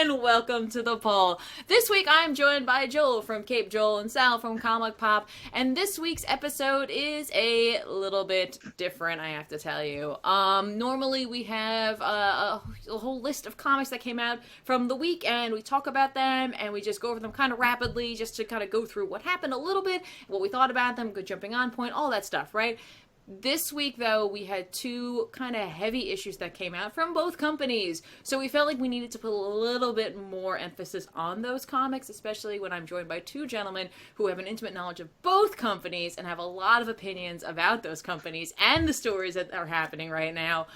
and welcome to the poll. This week I'm joined by Joel from Cape Joel and Sal from Comic Pop, and this week's episode is a little bit different, I have to tell you. Normally we have a whole list of comics that came out from the week, and we talk about them, and we just go over them kind of rapidly, just to kind of go through what happened a little bit, what we thought about them, good jumping on point, all that stuff, right? This week, though, we had two kind of heavy issues that came out from both companies. So we felt like we needed to put a little bit more emphasis on those comics, especially when I'm joined by two gentlemen who have an intimate knowledge of both companies and have a lot of opinions about those companies and the stories that are happening right now.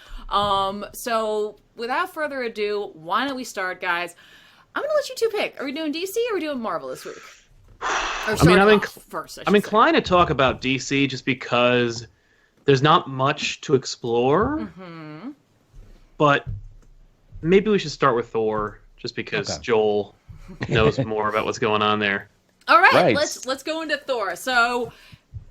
So without further ado, why don't we start, guys? I'm going to let you two pick. Are we doing DC or are we doing Marvel this week? I'm inclined to talk about DC just because there's not much to explore, but maybe we should start with Thor, just because Joel knows more about what's going on there. All right. Let's go into Thor. So,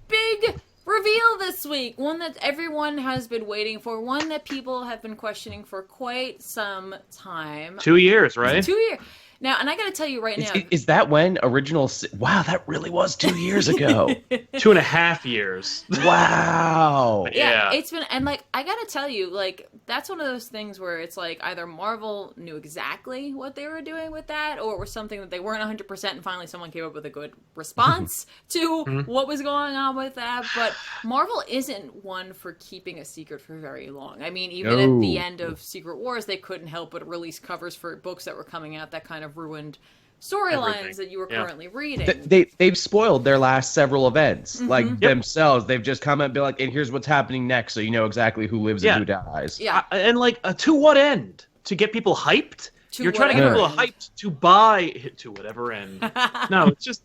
big reveal this week, one that everyone has been waiting for, one that people have been questioning for quite some time. 2 years, right? 2 years. Now, and I gotta tell you right now... Is that when original... Wow, that really was 2 years ago. 2.5 years. Wow. Yeah, it's been... And, like, I gotta tell you, like, that's one of those things where it's like either Marvel knew exactly what they were doing with that, or it was something that they weren't 100%, and finally someone came up with a good response to what was going on with that. But Marvel isn't one for keeping a secret for very long. I mean, even at the end of Secret Wars, they couldn't help but release covers for books that were coming out that kind of ruined storylines that you were currently reading. They've spoiled their last several events, like themselves. They've just come and be like, and here's what's happening next, so you know exactly who lives and who dies. Yeah. And like, to what end? To get people hyped? You're trying to get people hyped to buy to whatever end. No, it's just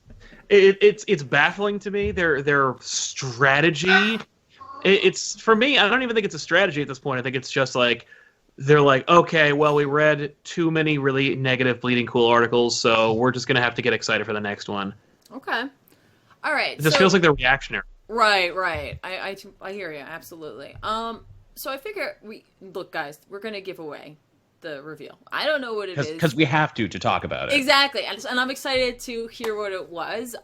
it's baffling to me. Their strategy. It's for me. I don't even think it's a strategy at this point. I think it's just like, they're like, okay, well, we read too many really negative Bleeding Cool articles, so we're just going to have to get excited for the next one. Okay. All right. It just feels like they're reactionary. Right. I hear you, absolutely. So I figure, look, guys, we're going to give away the reveal. I don't know what it is. Because we have to talk about it. Exactly. And I'm excited to hear what it was.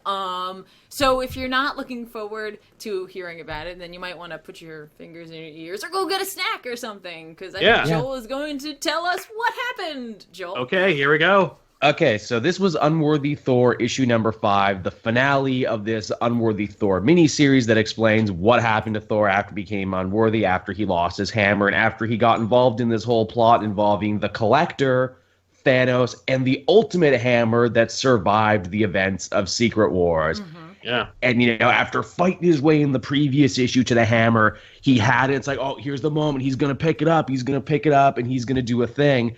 So if you're not looking forward to hearing about it, then you might want to put your fingers in your ears or go get a snack or something. Because I think Joel is going to tell us what happened, Joel. Okay, here we go. Okay, so this was Unworthy Thor issue number 5, the finale of this Unworthy Thor miniseries that explains what happened to Thor after he became unworthy, after he lost his hammer, and after he got involved in this whole plot involving the Collector, Thanos, and the ultimate hammer that survived the events of Secret Wars. Yeah. And, after fighting his way in the previous issue to the hammer, he had it. It's like, oh, here's the moment. He's going to pick it up. He's going to pick it up, and he's going to do a thing.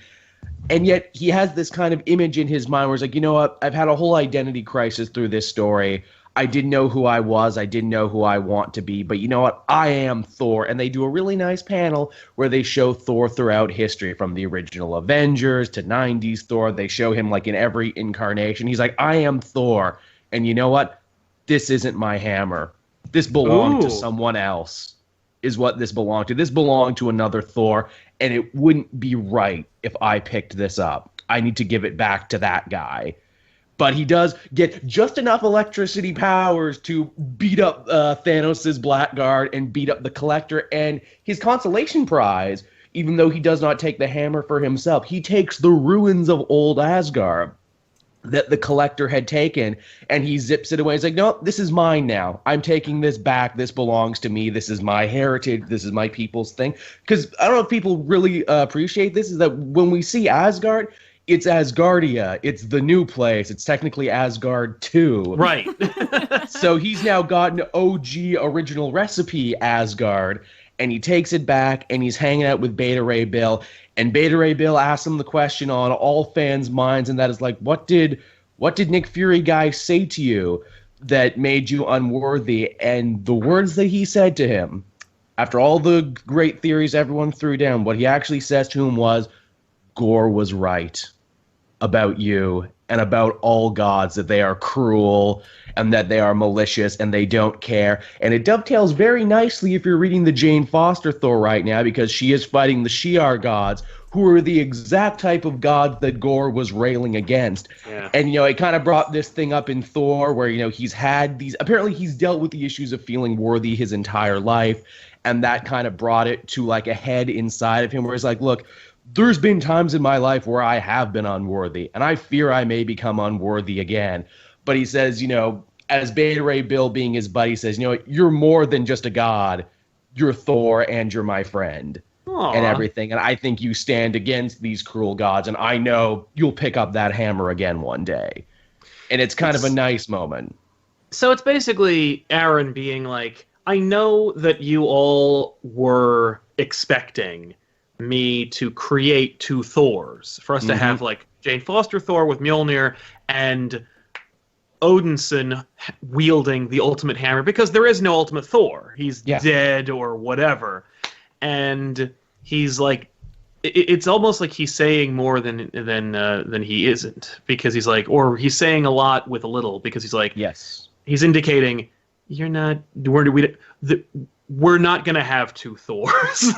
And yet he has this kind of image in his mind where he's like, you know what? I've had a whole identity crisis through this story. I didn't know who I was. I didn't know who I want to be. But you know what? I am Thor. And they do a really nice panel where they show Thor throughout history, from the original Avengers to 90s Thor. They show him like in every incarnation. He's like, I am Thor. And you know what? This isn't my hammer. This belonged to someone else, is what this belonged to. This belonged to another Thor. And it wouldn't be right if I picked this up. I need to give it back to that guy. But he does get just enough electricity powers to beat up Thanos' Blackguard and beat up the Collector. And his consolation prize, even though he does not take the hammer for himself, he takes the ruins of old Asgard that the Collector had taken, and he zips it away. He's like, no, this is mine now. I'm taking this back. This belongs to me. This is my heritage. This is my people's thing. Because I don't know if people really appreciate this, is that when we see Asgard, it's Asgardia. It's the new place. It's technically Asgard 2. Right. So he's now got an OG original recipe Asgard, and he takes it back, and he's hanging out with Beta Ray Bill. And Beta Ray Bill asks him the question on all fans' minds, and that is like, what did Nick Fury guy say to you that made you unworthy? And the words that he said to him, after all the great theories everyone threw down, what he actually says to him was, Gore was right. about you and about all gods, that they are cruel and that they are malicious and they don't care. And it dovetails very nicely if you're reading the Jane Foster Thor right now, because she is fighting the Shi'ar gods, who are the exact type of gods that Gore was railing against. Yeah. And, it kind of brought this thing up in Thor where, he's had these, apparently he's dealt with the issues of feeling worthy his entire life. And that kind of brought it to like a head inside of him where he's like, look, there's been times in my life where I have been unworthy, and I fear I may become unworthy again. But he says, as Beta Ray Bill being his buddy says, you're more than just a god. You're Thor and you're my friend. Aww. And everything. And I think you stand against these cruel gods, and I know you'll pick up that hammer again one day. And it's kind of a nice moment. So it's basically Aaron being like, I know that you all were expecting me to create two Thors, for us to have like Jane Foster Thor with Mjolnir and Odinson wielding the ultimate hammer, because there is no ultimate Thor. He's dead or whatever. And he's like, it's almost like he's saying more than he isn't, because he's like, or he's saying a lot with a little, because he's like, yes, he's indicating we're not gonna have two Thors.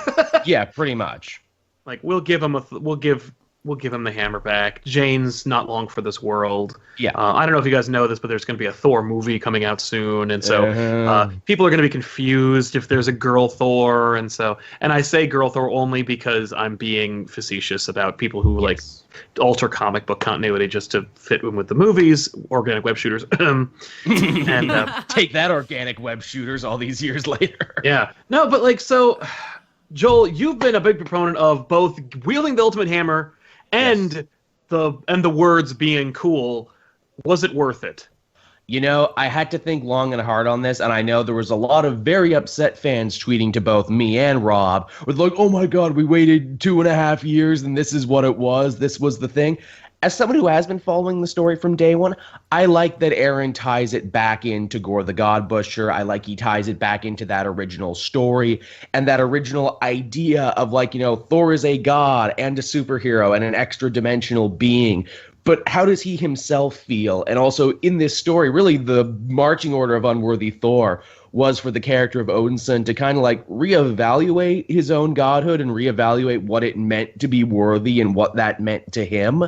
Yeah, pretty much. Like we'll give him the hammer back. Jane's not long for this world. Yeah. I don't know if you guys know this, but there's going to be a Thor movie coming out soon, and so people are going to be confused if there's a girl Thor, and I say girl Thor only because I'm being facetious about people who like alter comic book continuity just to fit in with the movies. Organic web shooters. And take that, organic web shooters, all these years later. Yeah. No, but like so. Joel, you've been a big proponent of both wielding the ultimate hammer and the words being cool. Was it worth it? I had to think long and hard on this, and I know there was a lot of very upset fans tweeting to both me and Rob with like, oh my god, we waited 2.5 years and this is what it was. This was the thing. As someone who has been following the story from day one, I like that Aaron ties it back into Gore the God Butcher. I like he ties it back into that original story and that original idea of like, Thor is a god and a superhero and an extra dimensional being. But how does he himself feel? And also in this story, really the marching order of Unworthy Thor was for the character of Odinson to kind of like reevaluate his own godhood and reevaluate what it meant to be worthy and what that meant to him.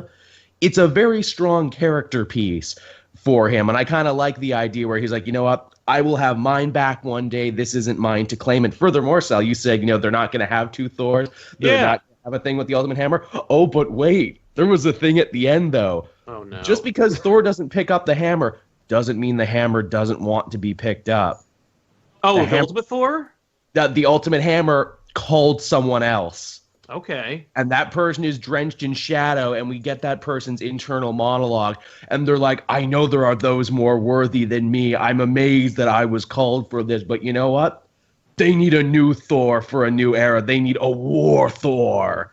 It's a very strong character piece for him. And I kind of like the idea where he's like, you know what? I will have mine back one day. This isn't mine to claim. And furthermore, Sal, you said, they're not going to have two Thors. They're not going to have a thing with the Ultimate Hammer. Oh, but wait. There was a thing at the end, though. Oh, no. Just because Thor doesn't pick up the hammer doesn't mean the hammer doesn't want to be picked up. Oh, the Ultimate Thor? The Ultimate Hammer called someone else. Okay. And that person is drenched in shadow, and we get that person's internal monologue. And they're like, I know there are those more worthy than me. I'm amazed that I was called for this. But you know what? They need a new Thor for a new era. They need a war Thor.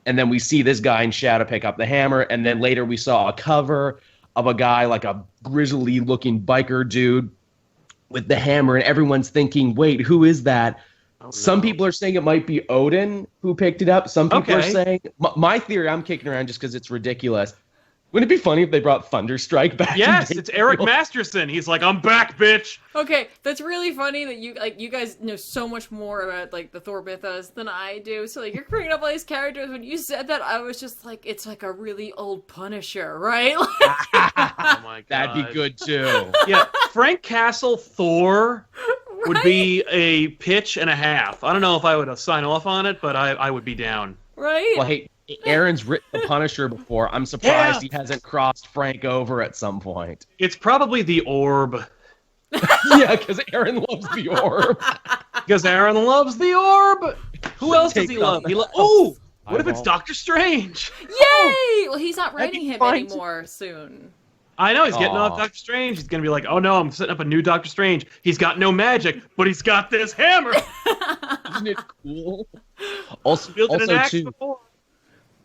And then we see this guy in shadow pick up the hammer. And then later we saw a cover of a guy, like a grizzly-looking biker dude with the hammer. And everyone's thinking, wait, who is that? Oh, no. Some people are saying it might be Odin who picked it up. Some people are saying... My theory, I'm kicking around just because it's ridiculous. Wouldn't it be funny if they brought Thunderstrike back? Yes, it's Eric Masterson. He's like, I'm back, bitch. Okay, that's really funny that you guys know so much more about like the Thor mythos than I do. So like you're bringing up all these characters. When you said that, I was just like, it's like a really old Punisher, right? Oh my god, that'd be good too. Yeah, Frank Castle Thor would be a pitch and a half. I don't know if I would sign off on it, but I would be down. Right? Well, hey, Aaron's written the Punisher before. I'm surprised he hasn't crossed Frank over at some point. It's probably the Orb. Yeah, because Aaron loves the Orb. Because Aaron loves the Orb. Who else does he love? Oh, what if it's Doctor Strange? Yay! Well, he's not writing him anymore soon. I know, he's getting off Doctor Strange. He's going to be like, oh no, I'm setting up a new Doctor Strange. He's got no magic, but he's got this hammer. Isn't it cool? Also too, before.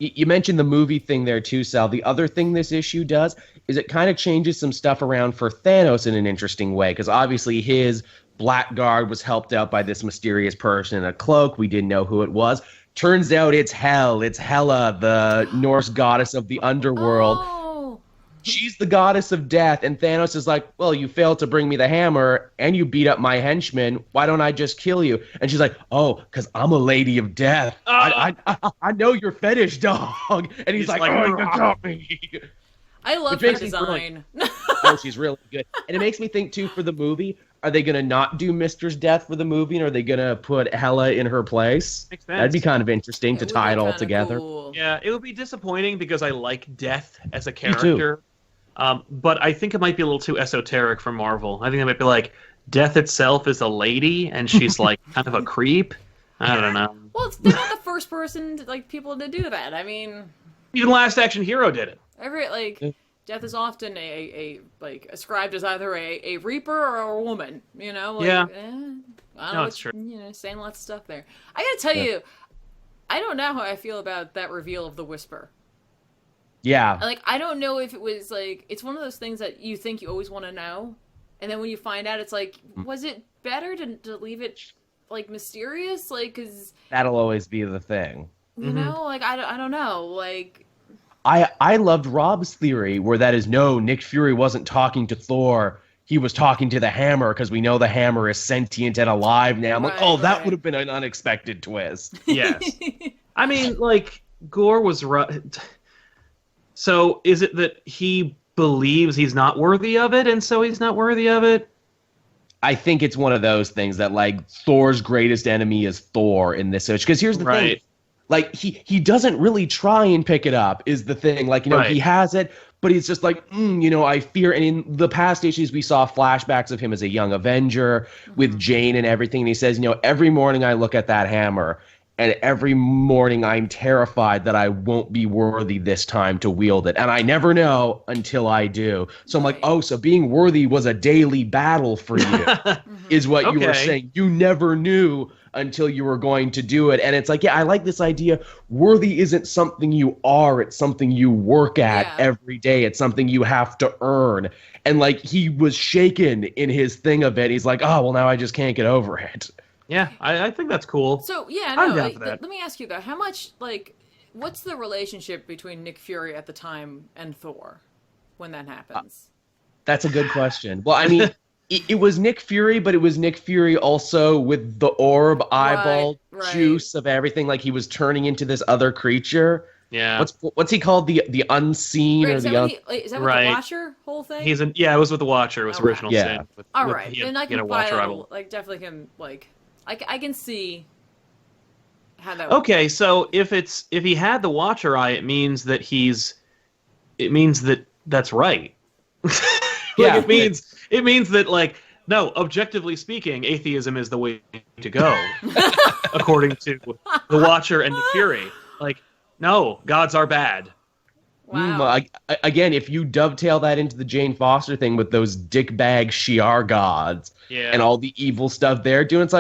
You mentioned the movie thing there too, Sal. The other thing this issue does is it kind of changes some stuff around for Thanos in an interesting way, because obviously his Blackguard was helped out by this mysterious person in a cloak. We didn't know who it was. Turns out it's Hel. It's Hela, the Norse goddess of the underworld. Oh. She's the goddess of death, and Thanos is like, well, you failed to bring me the hammer, and you beat up my henchman. Why don't I just kill you? And she's like, oh, because I'm a lady of death. I know your fetish, dog. And he's like, oh, you got me. I love her design. Oh, she's really good. And it makes me think, too, for the movie, are they going to not do Mister's death for the movie, and are they going to put Hela in her place? Makes sense. That'd be kind of interesting to tie it all together. Cool. Yeah, it would be disappointing because I like Death as a character. But I think it might be a little too esoteric for Marvel. I think it might be like Death itself is a lady, and she's like kind of a creep. I don't know. Well, they're not the first person, people to do that. I mean, even Last Action Hero did it. Death is often ascribed as either a reaper or a woman. You know. Yeah. I don't know. It's true. Saying lots of stuff there. I gotta tell you, I don't know how I feel about that reveal of the Whisper. Yeah. I don't know if it was it's one of those things that you think you always want to know, and then when you find out, it's like, was it better to leave it mysterious? Because that'll always be the thing. You know, I don't know, I loved Rob's theory where that is no, Nick Fury wasn't talking to Thor. He was talking to the hammer because we know the hammer is sentient and alive now. I'm that would have been an unexpected twist. Yes. I mean, Gore was right. So is it that he believes he's not worthy of it, and so he's not worthy of it? I think it's one of those things that Thor's greatest enemy is Thor in this situation. Because here's the thing. He doesn't really try and pick it up is the thing. He has it, but he's just I fear. And in the past issues, we saw flashbacks of him as a young Avenger with Jane and everything. And he says, every morning I look at that hammer, and every morning I'm terrified that I won't be worthy this time to wield it. And I never know until I do. So I'm like, so being worthy was a daily battle for you, is what you were saying. You never knew until you were going to do it. And it's I like this idea. Worthy isn't something you are. It's something you work at every day. It's something you have to earn. And he was shaken in his thing of it. He's like, oh, well, now I just can't get over it. Yeah, I think that's cool. So, I'm down for that. Let me ask you, though, how much, what's the relationship between Nick Fury at the time and Thor when that happens? That's a good question. Well, I mean, it was Nick Fury, but it was Nick Fury also with the orb eyeball juice of everything. He was turning into this other creature. Yeah. What's he called? The unseen or is the is that with the Watcher whole thing? It was with the Watcher. It was original sin. All right, then I can buy it. Definitely can I can see how that. Okay, so if he had the Watcher eye, it means that that's right. It means that no, objectively speaking, atheism is the way to go, according to the Watcher and Nick Fury. No, gods are bad. Wow. Again, if you dovetail that into the Jane Foster thing with those dickbag Shi'ar gods and all the evil stuff they're doing, it's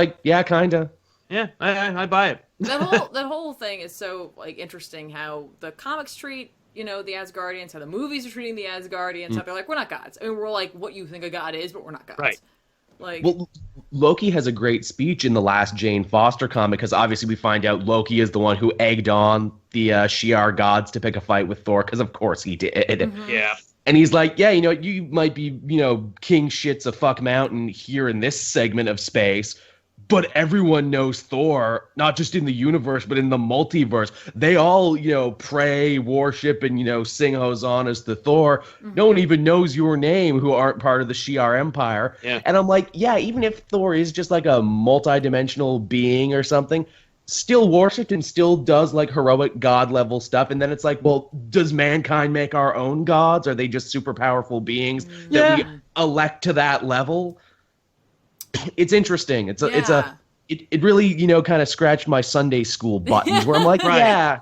kinda. Yeah, I buy it. That whole thing is so interesting. How the comics treat the Asgardians, how the movies are treating the Asgardians. How they're we're not gods. I mean, we're what you think a god is, but we're not gods. Right. Well, Loki has a great speech in the last Jane Foster comic because obviously we find out Loki is the one who egged on the Shi'ar gods to pick a fight with Thor because of course he did. Mm-hmm. Yeah. And he's like, you might be, king shits a fuck mountain here in this segment of space, but everyone knows Thor, not just in the universe, but in the multiverse. They all, pray, worship, and, sing hosannas to Thor. Mm-hmm. No one even knows your name who aren't part of the Shi'ar Empire. Yeah. And I'm like, even if Thor is just a multi-dimensional being or something, still worshipped and still does heroic god level stuff. And then it's well, does mankind make our own gods? Are they just super powerful beings that we elect to that level? It's interesting. It really, kind of scratched my Sunday school buttons where I'm like, yeah.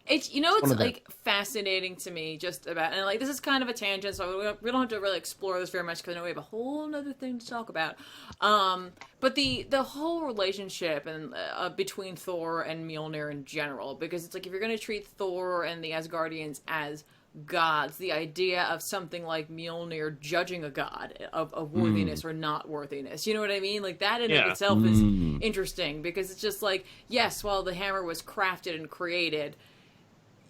It's it's fascinating to me just about, and this is kind of a tangent, so we don't have to really explore this very much because I know we have a whole other thing to talk about. But the whole relationship and between Thor and Mjolnir in general, because it's if you're going to treat Thor and the Asgardians as gods, the idea of something like Mjolnir judging a god of worthiness or not worthiness. You know what I mean? Like, that in of itself is interesting, because it's just like, yes, while the hammer was crafted and created,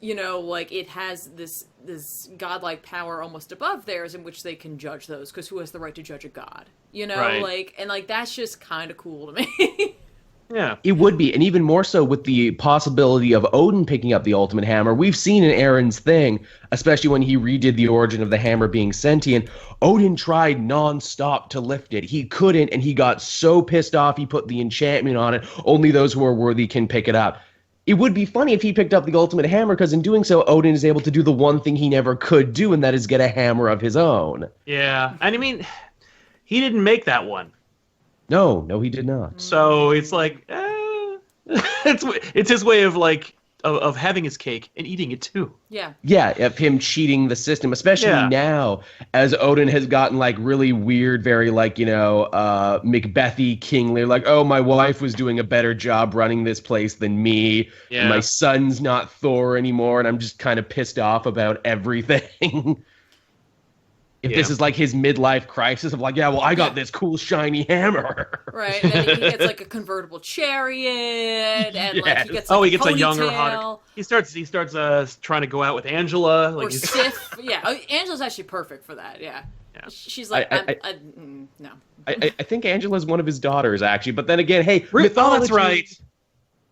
you know, like, it has this godlike power almost above theirs in which they can judge those, because who has the right to judge a god? You know, like, and like, that's just kind of cool to me. Yeah. It would be, and even more so with the possibility of Odin picking up the ultimate hammer. We've seen in Aaron's thing, especially when he redid the origin of the hammer being sentient, Odin tried nonstop to lift it. He couldn't, and he got so pissed off he put the enchantment on it. Only those who are worthy can pick it up. It would be funny if he picked up the ultimate hammer, because in doing so, Odin is able to do the one thing he never could do, and that is get a hammer of his own. Yeah, and I mean, he didn't make that one. No, he did not. So it's like, it's his way of like of having his cake and eating it too. Yeah. Yeah, of him cheating the system, especially now as Odin has gotten like really weird, very like, you know, Macbethy kingly, like, oh, my wife was doing a better job running this place than me. Yeah. And my son's not Thor anymore, and I'm just kind of pissed off about everything. If this is like his midlife crisis of like, yeah, well, I got this cool shiny hammer. Right, and then he gets like a convertible chariot, and like he gets like he gets a younger, ponytail. hotter. He starts trying to go out with Angela. Like Or Sif. Yeah, Angela's actually perfect for that. Yeah. She's like, no. I think Angela's one of his daughters, actually. But then again, hey, mythology. Oh, that's right.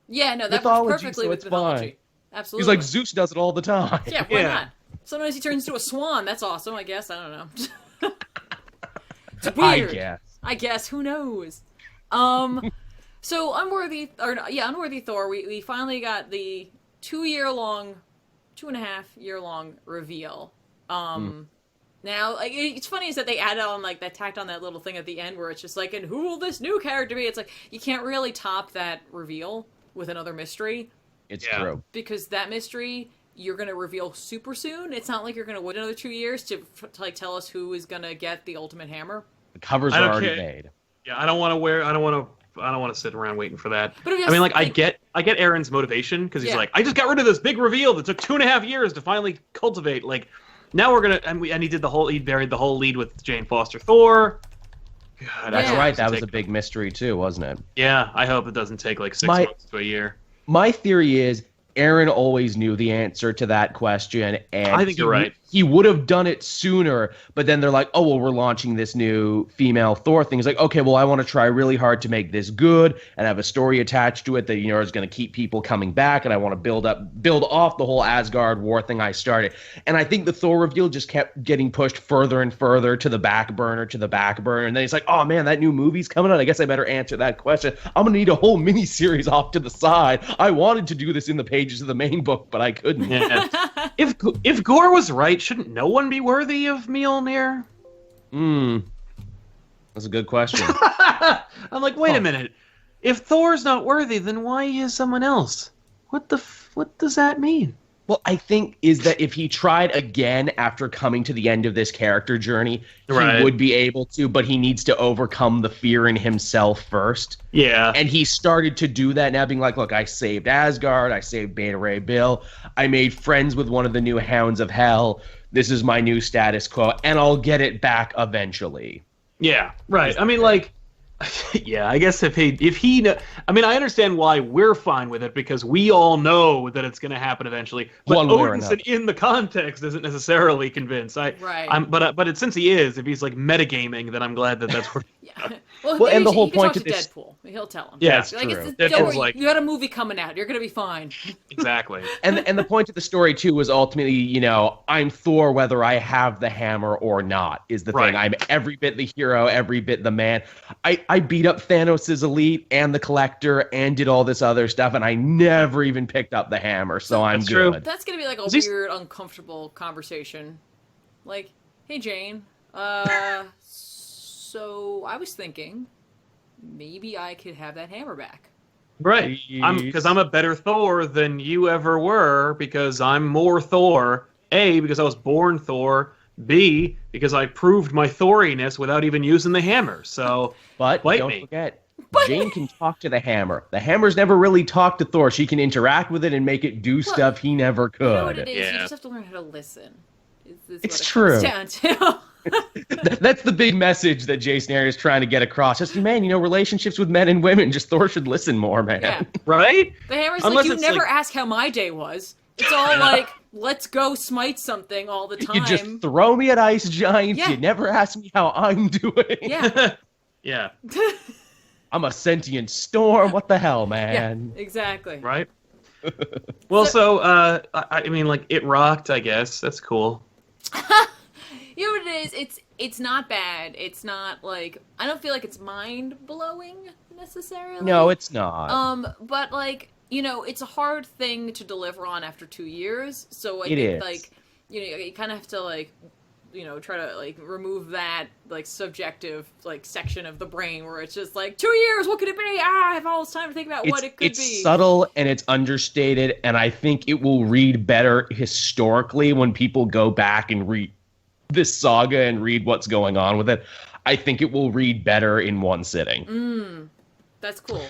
Yeah, no, that works perfectly with mythology. Fine. Absolutely. He's like, Zeus does it all the time. Yeah, why not? Sometimes he turns into a swan. That's awesome, I guess. I don't know. It's weird. I guess. Who knows? So Unworthy Thor, we finally got the 2.5-year-long reveal. Now, like, it's funny is that they added on, like, that tacked on that little thing at the end where it's just like, and who will this new character be? It's like, you can't really top that reveal with another mystery. It's true. Because that mystery, you're going to reveal super soon. It's not like you're going to wait another 2 years to like, tell us who is going to get the ultimate hammer. The covers are already made. Yeah, I don't want to sit around waiting for that. But I mean, like, I get Aaron's motivation, because he's like, I just got rid of this big reveal that took 2.5 years to finally cultivate. Like, now we're gonna and he buried the whole lead with Jane Foster Thor. God, that's right. That was a big mystery too, wasn't it? Yeah, I hope it doesn't take like 6 months to a year. My theory is Aaron always knew the answer to that question, and I think you're right. He would have done it sooner, but then they're like, oh, well, we're launching this new female Thor thing. He's like, okay, well, I want to try really hard to make this good and have a story attached to it that, you know, is going to keep people coming back, and I want to build off the whole Asgard war thing I started. And I think the Thor reveal just kept getting pushed further and further to the back burner, and then he's like, oh, man, that new movie's coming out. I guess I better answer that question. I'm going to need a whole mini-series off to the side. I wanted to do this in the pages of the main book, but I couldn't. Yeah. If Gore was right, shouldn't no one be worthy of Mjolnir? That's a good question. I'm like, wait a minute. If Thor's not worthy, then why is someone else? What does that mean? Well, I think is that if he tried again after coming to the end of this character journey, he would be able to, but he needs to overcome the fear in himself first. Yeah. And he started to do that now, being like, look, I saved Asgard, I saved Beta Ray Bill, I made friends with one of the new Hounds of Hell, this is my new status quo, and I'll get it back eventually. Yeah, right. I mean, like, yeah, I guess if he, I mean, I understand why we're fine with it, because we all know that it's going to happen eventually. But Odinson, in the context, isn't necessarily convinced. But since he is, if he's like metagaming, then I'm glad that that's where. Yeah. Well, and the whole point of this, Deadpool, he'll tell him. Yeah, it's like, true. Don't worry, you got a movie coming out. You're going to be fine. Exactly. And the point of the story too was ultimately, you know, I'm Thor whether I have the hammer or not is the thing. I'm every bit the hero, every bit the man. I beat up Thanos' elite and the Collector and did all this other stuff, and I never even picked up the hammer, so I'm good. True. That's going to be like a weird, uncomfortable conversation. Like, hey, Jane, so I was thinking maybe I could have that hammer back. Right. Because I'm a better Thor than you ever were, because I'm more Thor. A, because I was born Thor. B, because I proved my Thoriness without even using the hammer. So, but don't forget, Jane can talk to the hammer. The hammer's never really talked to Thor. She can interact with it and make it do stuff he never could. You know what it is? You just have to learn how to listen. Is It's what true. Comes down to. That's the big message that Jason Aaron is trying to get across. Just, man, relationships with men and women, just Thor should listen more, man. Yeah. Right? The Hammer's Unless you it's never ask how my day was. It's all let's go smite something all the time. You just throw me at ice giants. Yeah. You never ask me how I'm doing. Yeah. Yeah. I'm a sentient storm. What the hell, man? Yeah, exactly. Right? Well, I mean, like, it rocked, I guess. That's cool. You know what it is? It's not bad. It's not like I don't feel like it's mind blowing necessarily. No, it's not. But like it's a hard thing to deliver on after 2 years. So I think is. like you kind of have to like try to like remove that like subjective like section of the brain where it's just like 2 years. What could it be? I have all this time to think about what it could be. It's subtle and it's understated, and I think it will read better historically when people go back and read this saga and read what's going on with it. I think it will read better in one sitting. That's cool.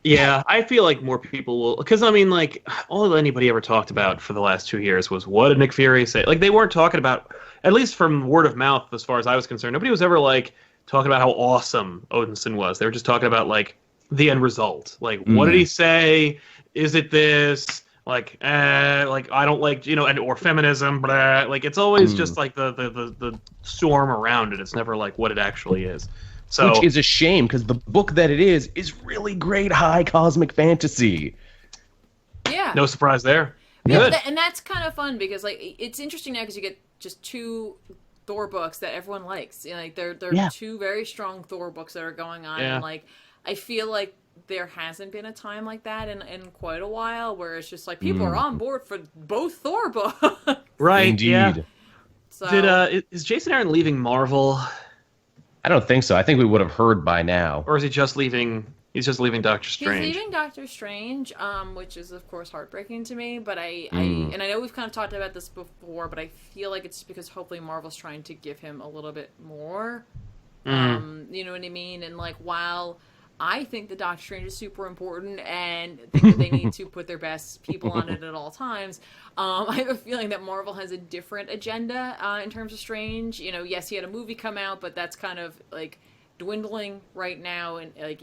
Yeah, I feel like more people will, because I mean, like, all anybody ever talked about for the last 2 years was what did Nick Fury say? Like, they weren't talking about, at least from word of mouth, as far as I was concerned, nobody was ever like talking about how awesome Odinson was. They were just talking about like the end result. Like, what did he say? Is it this? Like, I don't like, and or feminism, blah. Like, it's always just like the storm around it. It's never like what it actually is. So, which is a shame, because the book that it is really great high cosmic fantasy. Yeah. No surprise there. Yeah, Good. and that's kind of fun because like it's interesting now because you get just 2 Thor books that everyone likes. Like they're 2 very strong Thor books that are going on, and like I feel like there hasn't been a time like that in quite a while where it's just like people are on board for both Thor books. Right. Indeed. Yeah. So, Is Jason Aaron leaving Marvel? I don't think so. I think we would have heard by now. Or is he just leaving? He's just leaving Doctor Strange. He's leaving Doctor Strange, which is of course heartbreaking to me. But I know we've kind of talked about this before, but I feel like it's because hopefully Marvel's trying to give him a little bit more. You know what I mean? And like while I think the Doctor Strange is super important and think that they need to put their best people on it at all times. I have a feeling that Marvel has a different agenda in terms of Strange. Yes, he had a movie come out, but that's kind of like dwindling right now. And like,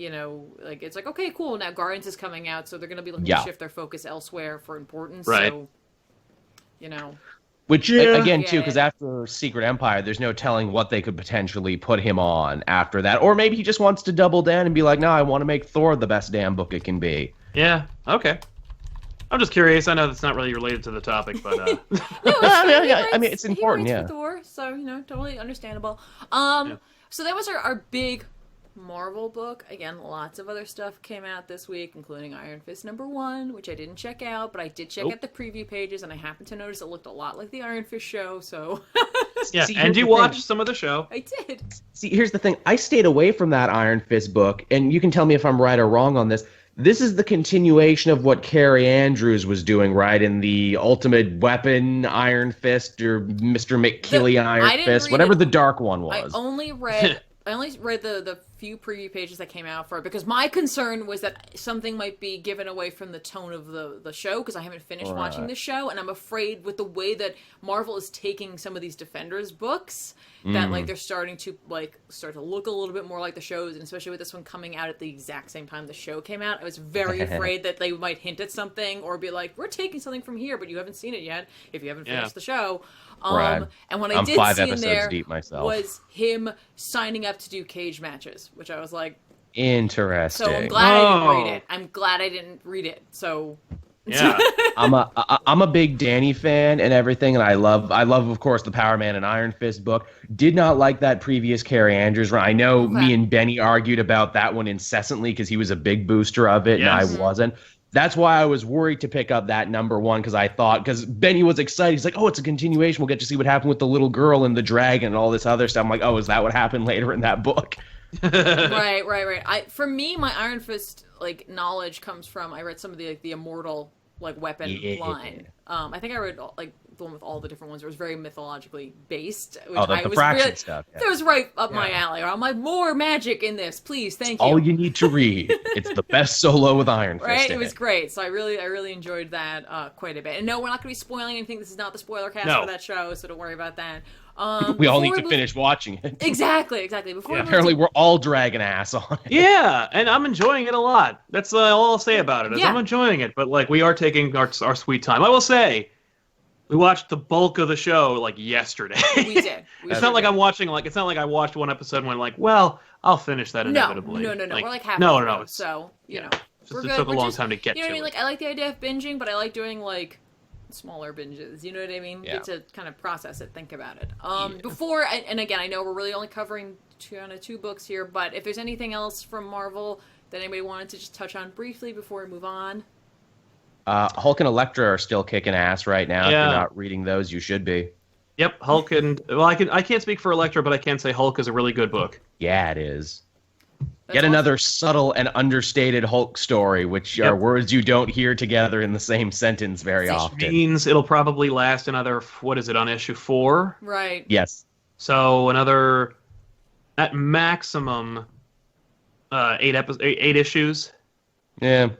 like it's like, okay, cool. Now Guardians is coming out, so they're going to be looking to shift their focus elsewhere for importance. Right. So, Which, again, too, because after Secret Empire, there's no telling what they could potentially put him on after that. Or maybe he just wants to double down and be like, no, I want to make Thor the best damn book it can be. Yeah, okay. I'm just curious. I know that's not really related to the topic, but... No, I mean, it's important, he writes for Thor, so, totally understandable. So that was our big Marvel book. Again, lots of other stuff came out this week, including Iron Fist #1, which I didn't check out, but I did check out the preview pages, and I happened to notice it looked a lot like the Iron Fist show, so... Yeah, and you watched some of the show. I did. See, here's the thing. I stayed away from that Iron Fist book, and you can tell me if I'm right or wrong on this. This is the continuation of what Carrie Andrews was doing, right, in the Ultimate Weapon Iron Fist, or Mr. McKilly Iron Fist, whatever the dark one was. I only read the few preview pages that came out for it because my concern was that something might be given away from the tone of the show because I haven't finished watching the show, and I'm afraid with the way that Marvel is taking some of these Defenders books that like they're starting to look a little bit more like the shows, and especially with this one coming out at the exact same time the show came out, I was very afraid that they might hint at something or be like, we're taking something from here, but you haven't seen it yet if you haven't finished the show. Right. And what I I'm did 5 see in episodes there deep myself. was him signing up to do cage matches, which I was like, interesting. so I'm glad I didn't read it. I'm glad I didn't read it. So yeah, I'm a big Danny fan and everything, and I love of course the Power Man and Iron Fist book. Did not like that previous Carrie Andrews run. I know me and Benny argued about that one incessantly because he was a big booster of it and I wasn't. That's why I was worried to pick up that #1 because Benny was excited. He's like, oh, it's a continuation. We'll get to see what happened with the little girl and the dragon and all this other stuff. I'm like, oh, is that what happened later in that book? Right. For me, my Iron Fist knowledge comes from I read some of the Immortal weapon line. I think I read the one with all the different ones. It was very mythologically based. Which the fraction stuff. Yeah. That was right up my alley. I'm like, more magic in this, please, thank you. All you need to read. It's the best solo with Iron Fist. Right, it was great. So I really enjoyed that quite a bit. And no, we're not going to be spoiling anything. This is not the spoiler cast for that show, so don't worry about that. We all need to finish watching it. Exactly. Before apparently, we're all dragging ass on it. Yeah, and I'm enjoying it a lot. That's all I'll say about it. I'm enjoying it, but like we are taking our sweet time. I will say, we watched the bulk of the show like yesterday. We did. It's not like I'm watching it's not like I watched one episode and went like, well, I'll finish that inevitably. No. Like, we're like half. No. So you know, it took a long time to get. You know to what I mean? it. Like I like the idea of binging, but I like doing like smaller binges. You know what I mean? Yeah. Get to kind of process it, think about it. Before, and again, I know we're really only covering two books here, but if there's anything else from Marvel that anybody wanted to just touch on briefly before we move on. Hulk and Elektra are still kicking ass right now. Yeah. If you're not reading those, you should be. Yep, Hulk and I can't speak for Elektra, but I can say Hulk is a really good book. Yeah, it is. That's Yet awesome. another subtle and understated Hulk story, which are words you don't hear together in the same sentence very often. Which means it'll probably last another, what is it, on issue 4? Right. Yes. So another, at maximum, 8 issues. Yeah.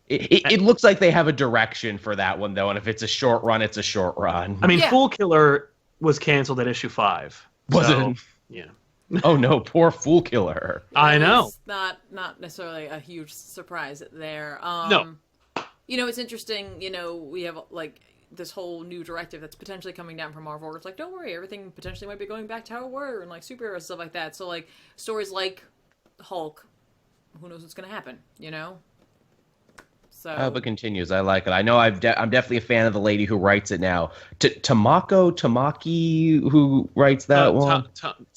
It looks like they have a direction for that one, though, and if it's a short run, it's a short run. I mean, Fool Killer was canceled at issue 5. Was it? Yeah. Oh no, poor Fool Killer. I know. It's not necessarily a huge surprise there. No. You know, it's interesting, you know, we have like this whole new directive that's potentially coming down from Marvel where it's like, don't worry, everything potentially might be going back to how it were and like superheroes and stuff like that. So like stories like Hulk, who knows what's going to happen, you know? So I hope it continues. I like it. I know I'm definitely a fan of the lady who writes it now. Tamaki, who writes that one?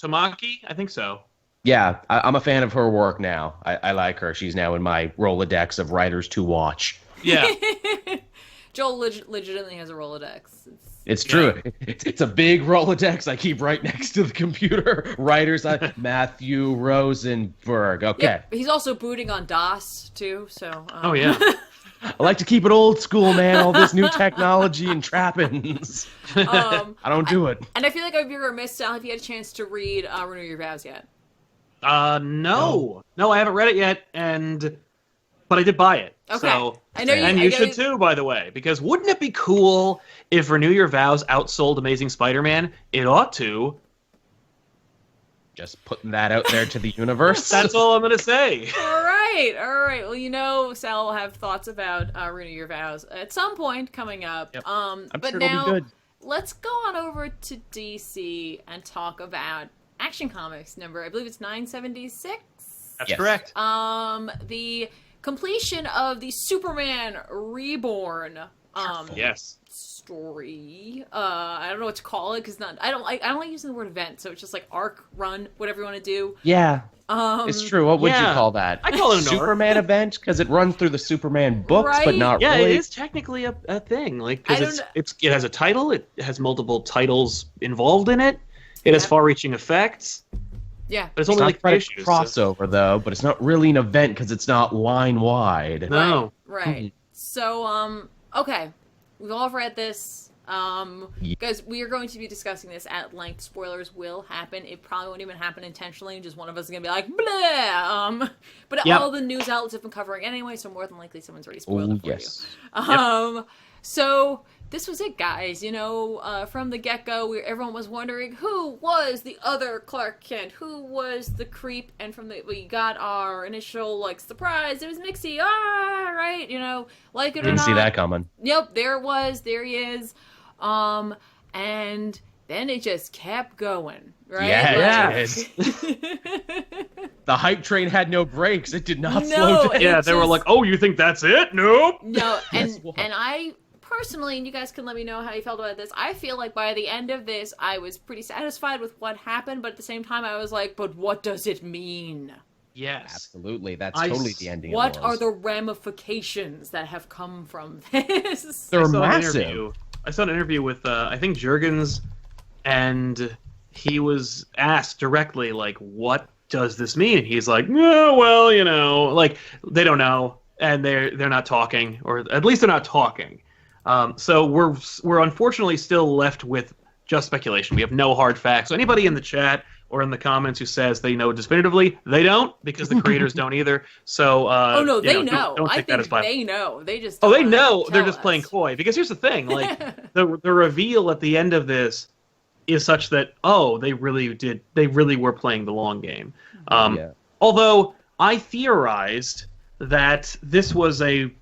Tamaki? I think so. Yeah, I'm a fan of her work now. I like her. She's now in my Rolodex of writers to watch. Yeah. Joel legitimately has a Rolodex. It's true. It's a big Rolodex I keep right next to the computer. Writers, Matthew Rosenberg. Okay. Yep, he's also booting on DOS, too, so... Oh, yeah. I like to keep it old school, man. All this new technology and trappings. I don't do it. And I feel like I'd be remiss, Sal, if you had a chance to read Renew Your Vows yet. No, I haven't read it yet, but I did buy it. Okay. So, I know you should too, by the way, because wouldn't it be cool if Renew Your Vows outsold Amazing Spider-Man? It ought to. Just putting that out there to the universe. That's all I'm going to say. All right. Well, you know, Sal will have thoughts about Renew Your Vows at some point coming up. Yep. I'm but sure now, it'll be good. let's go on over to DC and talk about Action Comics number, I believe it's 976. That's Yes. correct. The completion of the Superman Reborn Yes. story. I don't know what to call it because I don't like using the word event, so it's just like arc, run, whatever you want to do. Yeah. It's true. What would you call that? I call it an arc. Superman event because it runs through the Superman books, but Right? not Yeah, really. it is technically a thing. Like, I because don't it has a title. It has multiple titles involved in it. It has far-reaching effects. Yeah. But it's It's only not like quite 3 a issues. So. crossover though, but it's not really an event because it's not line wide. No. Right. So, okay. We've all read this. Guys, we are going to be discussing this at length. Spoilers will happen. It probably won't even happen intentionally. Just one of us is going to be like, blah! But all the news outlets have been covering it anyway, so more than likely someone's already spoiled it for Yes. you. So, this was it, guys. You know, from the get-go, everyone was wondering who was the other Clark Kent, who was the creep, and we got our initial, like, surprise, it was Mixie, right? You know, like it or not. Didn't see that coming. Yep, there he is. And then it just kept going, right? Yeah, Like- The hype train had no brakes. It did not No, slow down. Yeah, It's they were just- like, "Oh, you think that's it? Nope." No, and Guess what? I personally, and you guys can let me know how you felt about this, I feel like by the end of this, I was pretty satisfied with what happened, but at the same time, I was like, but what does it mean? Yes. Absolutely, that's I totally s- the ending. What it are was. the ramifications that have come from this? They're I saw massive. I saw an interview with I think Jurgens, and he was asked directly, like, "What does this mean?" And he's like, "Oh, well, you know, like they don't know, and they're not talking, or at least they're not talking." So we're unfortunately still left with just speculation. We have no hard facts. So anybody in the chat or in the comments who says they know definitively, they don't, because the creators don't either. So oh no, they know. Don't I take that as think Bible. they know. They just they don't know. tell They're just us. playing coy. Because here's the thing: like the reveal at the end of this is such that they really were playing the long game. Although I theorized that this was that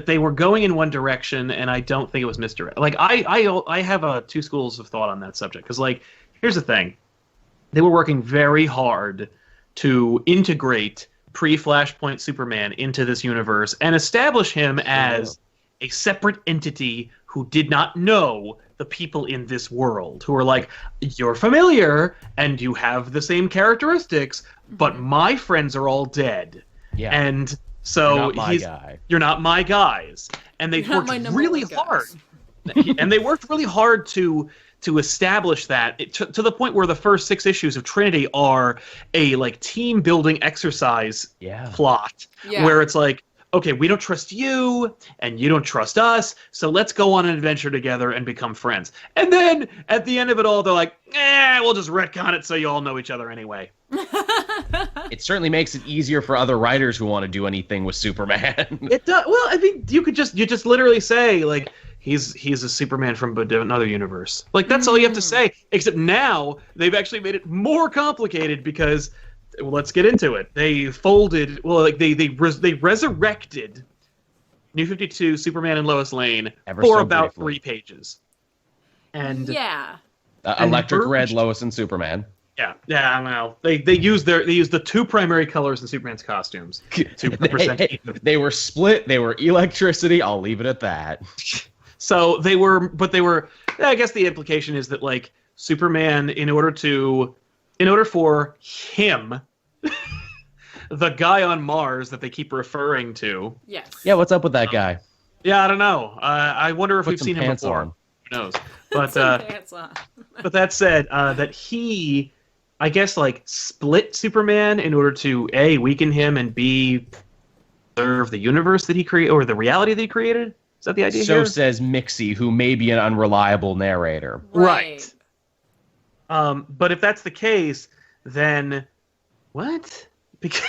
they were going in one direction, and I don't think it was misdirect. Like I have two schools of thought on that subject, because like here's the thing, they were working very hard to integrate pre-Flashpoint Superman into this universe and establish him as a separate entity who did not know the people in this world, who are like, you're familiar and you have the same characteristics, but my friends are all dead. Yeah. And so you're not my guys. And they worked really hard. And they worked really hard to establish that to the point where the first 6 issues of Trinity are a like team building exercise plot where it's like, okay, we don't trust you, and you don't trust us, so let's go on an adventure together and become friends. And then, at the end of it all, they're like, we'll just retcon it so you all know each other anyway. It certainly makes it easier for other writers who want to do anything with Superman. It does. Well, I mean, you just literally say, like, he's a Superman from another universe. Like, that's all you have to say, except now they've actually made it more complicated because... Well, let's get into it. They folded. Well, like they resurrected New 52, Superman and Lois Lane for about 3 pages. And Electric Red, Lois and Superman. Yeah. Well, they used the 2 primary colors in Superman's costumes to represent. They were split. They were electricity. I'll leave it at that. So they were. I guess the implication is that like Superman, in order for him, the guy on Mars that they keep referring to. Yes. Yeah, what's up with that guy? Yeah, I don't know. I wonder if we've seen him before. On. Who knows? But but that said, that he, I guess, like split Superman in order to A, weaken him, and B, preserve the universe that he created, or the reality that he created. Is that the idea so here? So says Mixie, who may be an unreliable narrator. Right. But if that's the case, then what? Because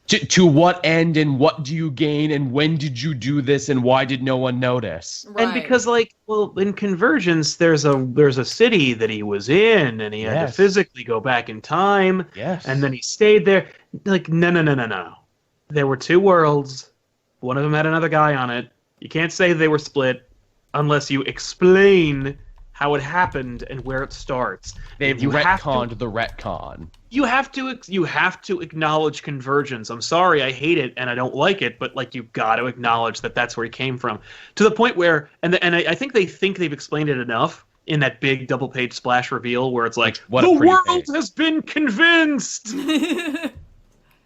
to what end, and what do you gain, and when did you do this, and why did no one notice? Right. And because, like, well, in Convergence, there's a city that he was in, and he had to physically go back in time. Yes. And then he stayed there. Like, no. There were 2 worlds. One of them had another guy on it. You can't say they were split unless you explain how it happened and where it starts. They've retconned the retcon. You have to acknowledge Convergence. I'm sorry, I hate it and I don't like it, but like you've got to acknowledge that that's where he came from. To the point where, and I think they've explained it enough in that big double-page splash reveal where it's like, the world has been convinced.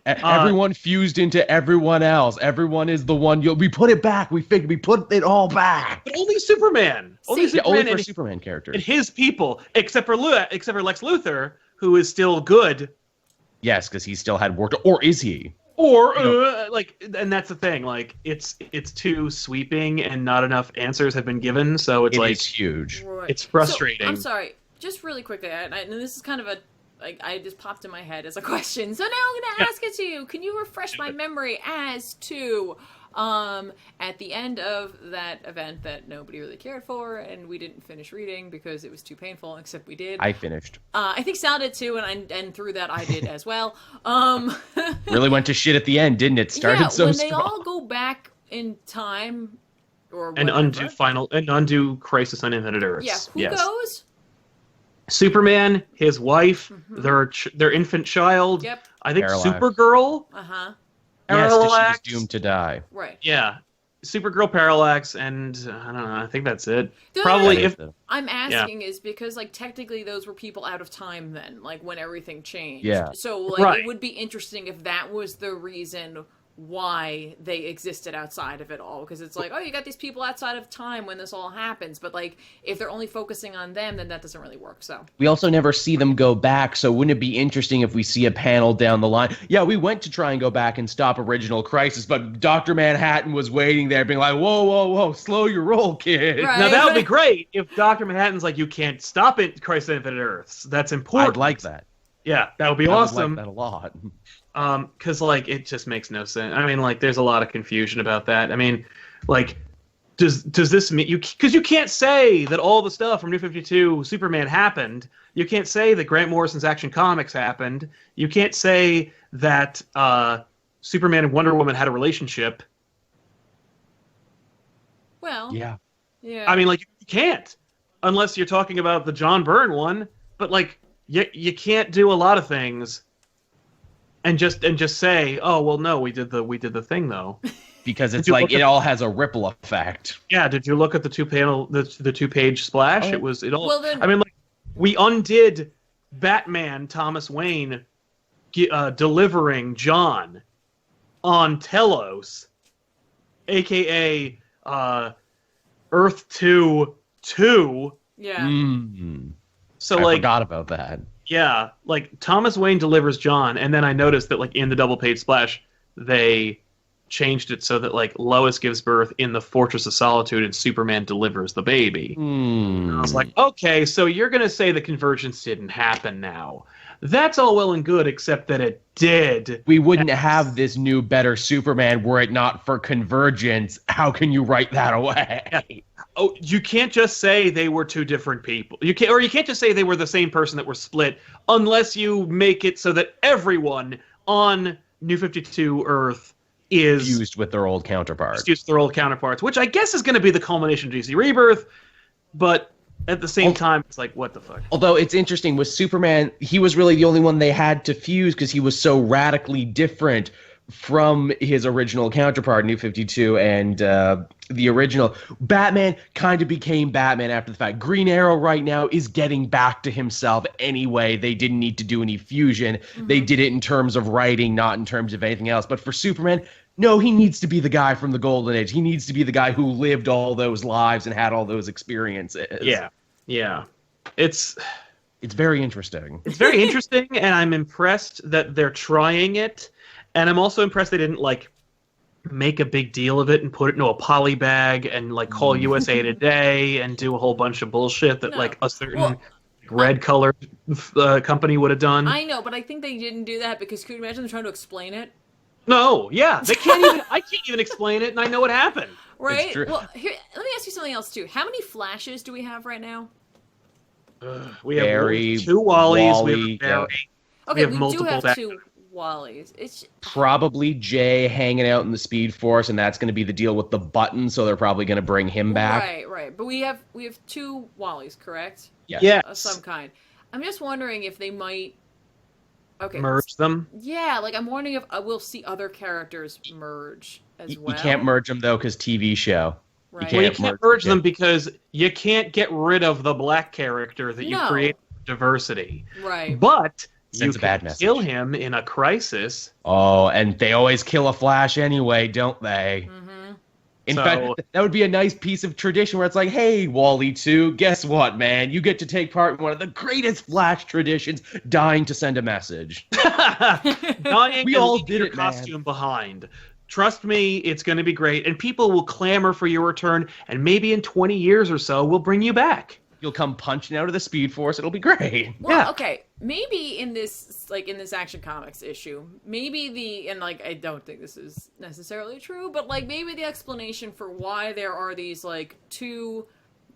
Everyone fused into everyone else. Everyone is the one. We put it back. We put it all back. But only Superman. Only for Superman characters. And his people, except for Lex Luthor, who is still good. Yes, because he still had work. Or is he? Or and that's the thing. Like it's too sweeping, and not enough answers have been given. So it's huge. Right. It's frustrating. So, I'm sorry. Just really quickly, and this is kind of I just popped in my head as a question. So now I'm going to ask it to you. Can you refresh my memory as to, at the end of that event that nobody really cared for and we didn't finish reading because it was too painful, except we did. I finished. I think Sal did too, and through that I did as well. Really went to shit at the end, didn't it? Started so when strong. they all go back in time, or and undo Crisis on Infinite Earths. Yeah, who goes? Superman, his wife, their infant child. Yep. I think Parallax. Supergirl. Uh-huh. Yes, because she was doomed to die. Right. Yeah. Supergirl, Parallax, and I don't know. I think that's it. Probably. I'm asking is because like technically those were people out of time then, like when everything changed. Yeah. So like it would be interesting if that was the reason why they existed outside of it all, because it's like, oh, you got these people outside of time when this all happens, but like if they're only focusing on them, then that doesn't really work. So we also never see them go back, so wouldn't it be interesting if we see a panel down the line? Yeah, we went to try and go back and stop Original Crisis, but Dr. Manhattan was waiting there being like, whoa, slow your roll, kid. Right. Now that would be great if Dr. Manhattan's like, you can't stop it, Crisis on Infinite Earths. That's important. I'd like that. Yeah, that would be awesome. I would like that a lot. Because like it just makes no sense. I mean, like there's a lot of confusion about that. I mean, like does this mean because you can't say that all the stuff from New 52 Superman happened? You can't say that Grant Morrison's Action Comics happened. You can't say that Superman and Wonder Woman had a relationship. well, Yeah. yeah. I mean, like you can't unless you're talking about the John Byrne one. But like you can't do a lot of things. And just say, oh well, no, we did the thing though, Because it's like it all has a ripple effect. Yeah, did you look at the the 2-page splash? Oh. It all. Well, then- I mean, like we undid Batman Thomas Wayne delivering John on Telos, aka Earth 2. yeah. So I like forgot about that. yeah, like Thomas Wayne delivers John, and then I noticed that like in the double-page splash they changed it so that like Lois gives birth in the Fortress of Solitude and Superman delivers the baby. And I was like, okay, so you're gonna say the convergence didn't happen now. That's all well and good, except that it did. We wouldn't have this new, better Superman were it not for convergence. How can you write that away? Oh, you can't just say they were two different people. You can't just say they were the same person that were split unless you make it so that everyone on New 52 Earth is Used with their old counterparts. used to their old counterparts, which I guess is going to be the culmination of DC Rebirth, but at the same time, it's like, what the fuck? Although it's interesting, with Superman, he was really the only one they had to fuse because he was so radically different from his original counterpart, New 52, and the original. Batman kind of became Batman after the fact. Green Arrow right now is getting back to himself anyway. They didn't need to do any fusion. They did it in terms of writing, not in terms of anything else. But for Superman, no, he needs to be the guy from the Golden Age. He needs to be the guy who lived all those lives and had all those experiences. Yeah. It's very interesting. It's very interesting, and I'm impressed that they're trying it. And I'm also impressed they didn't like make a big deal of it and put it into a poly bag and like call USA Today and do a whole bunch of bullshit that like a certain red colored company would have done. I know, but I think they didn't do that because could you imagine them trying to explain it? No, yeah, they can't even. I can't even explain it, and I know what happened. Right? true. Well, here, let me ask you something else too. How many Flashes do we have right now? We have Barry, two Wallies. Wally, we have Barry. Okay, have we do multiple have two Wallies. It's Probably Jay hanging out in the Speed Force, and that's going to be the deal with the button, so they're probably going to bring him back. right. But we have two Wallies, correct? Yes. Of some kind. I'm just wondering if they might Merge them. Yeah, like I'm wondering if we'll see other characters merge as well. You can't merge them, though, because TV show. Right. Well, you can't merge them because you can't get rid of the black character that you create for diversity. Right. But Sends you a bad can message. kill him in a crisis. Oh, and they always kill a Flash anyway, don't they? Mm-hmm. In fact, that would be a nice piece of tradition where it's like, hey, Wally 2, guess what, man? You get to take part in one of the greatest Flash traditions, dying to send a message. Dying We and all leaving did your it, man. costume behind. Trust me, it's going to be great, and people will clamor for your return, and maybe in 20 years or so, we'll bring you back. You'll come punching out of the Speed Force. It'll be great. Well, okay, maybe in this Action Comics issue, and I don't think this is necessarily true, but like maybe the explanation for why there are these like two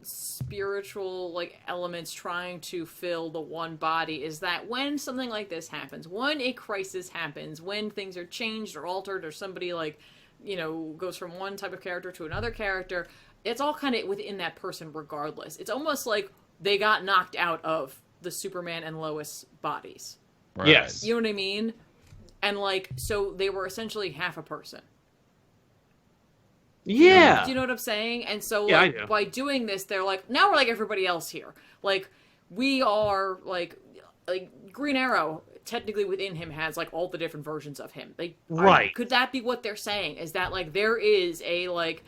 spiritual like elements trying to fill the one body is that when something like this happens, when a crisis happens, when things are changed or altered or somebody like, goes from one type of character to another character, it's all kind of within that person regardless. It's almost like they got knocked out of the Superman and Lois bodies. Right. Yes. You know what I mean? And like, so they were essentially half a person. Yeah. Do you know what I'm saying? And so Yeah, like, I do. by doing this, they're like, now we're like everybody else here. Like, we are like Green Arrow technically within him has like all the different versions of him. Right. Could that be what they're saying? Is that like there is a like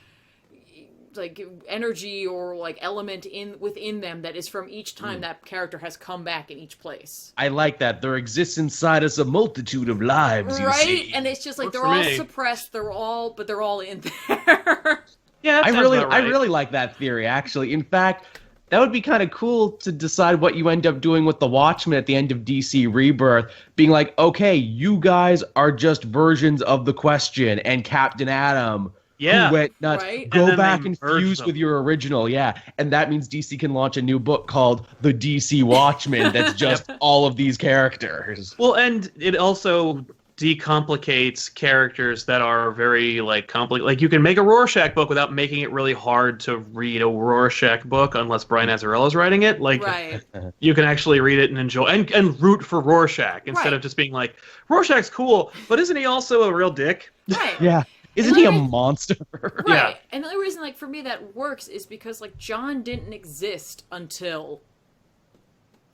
energy or like element within them that is from each time that character has come back in each place? I like that. There exists inside us a multitude of lives, you right? see. And it's just like Works they're for all me. suppressed, but they're all in there. Yeah, that I sounds really, about I right. really like that theory, actually. In fact, that would be kind of cool to decide what you end up doing with the Watchmen at the end of DC Rebirth, being like, okay, you guys are just versions of the Question and Captain Atom, Yeah. who went nuts. Right. And Go then back they and merge fuse them. with your original, yeah. And that means DC can launch a new book called The DC Watchmen that's just all of these characters. Well, and it also decomplicates characters that are very like complicated. Like you can make a Rorschach book without making it really hard to read a Rorschach book, unless Brian Azzarello's writing it. Like Right. you can actually read it and enjoy and root for Rorschach instead Right. of just being like, Rorschach's cool, but isn't he also a real dick? Right. Yeah. Isn't And he a I- monster? Right. Yeah. And the only reason, like, for me that works is because, like, John didn't exist until,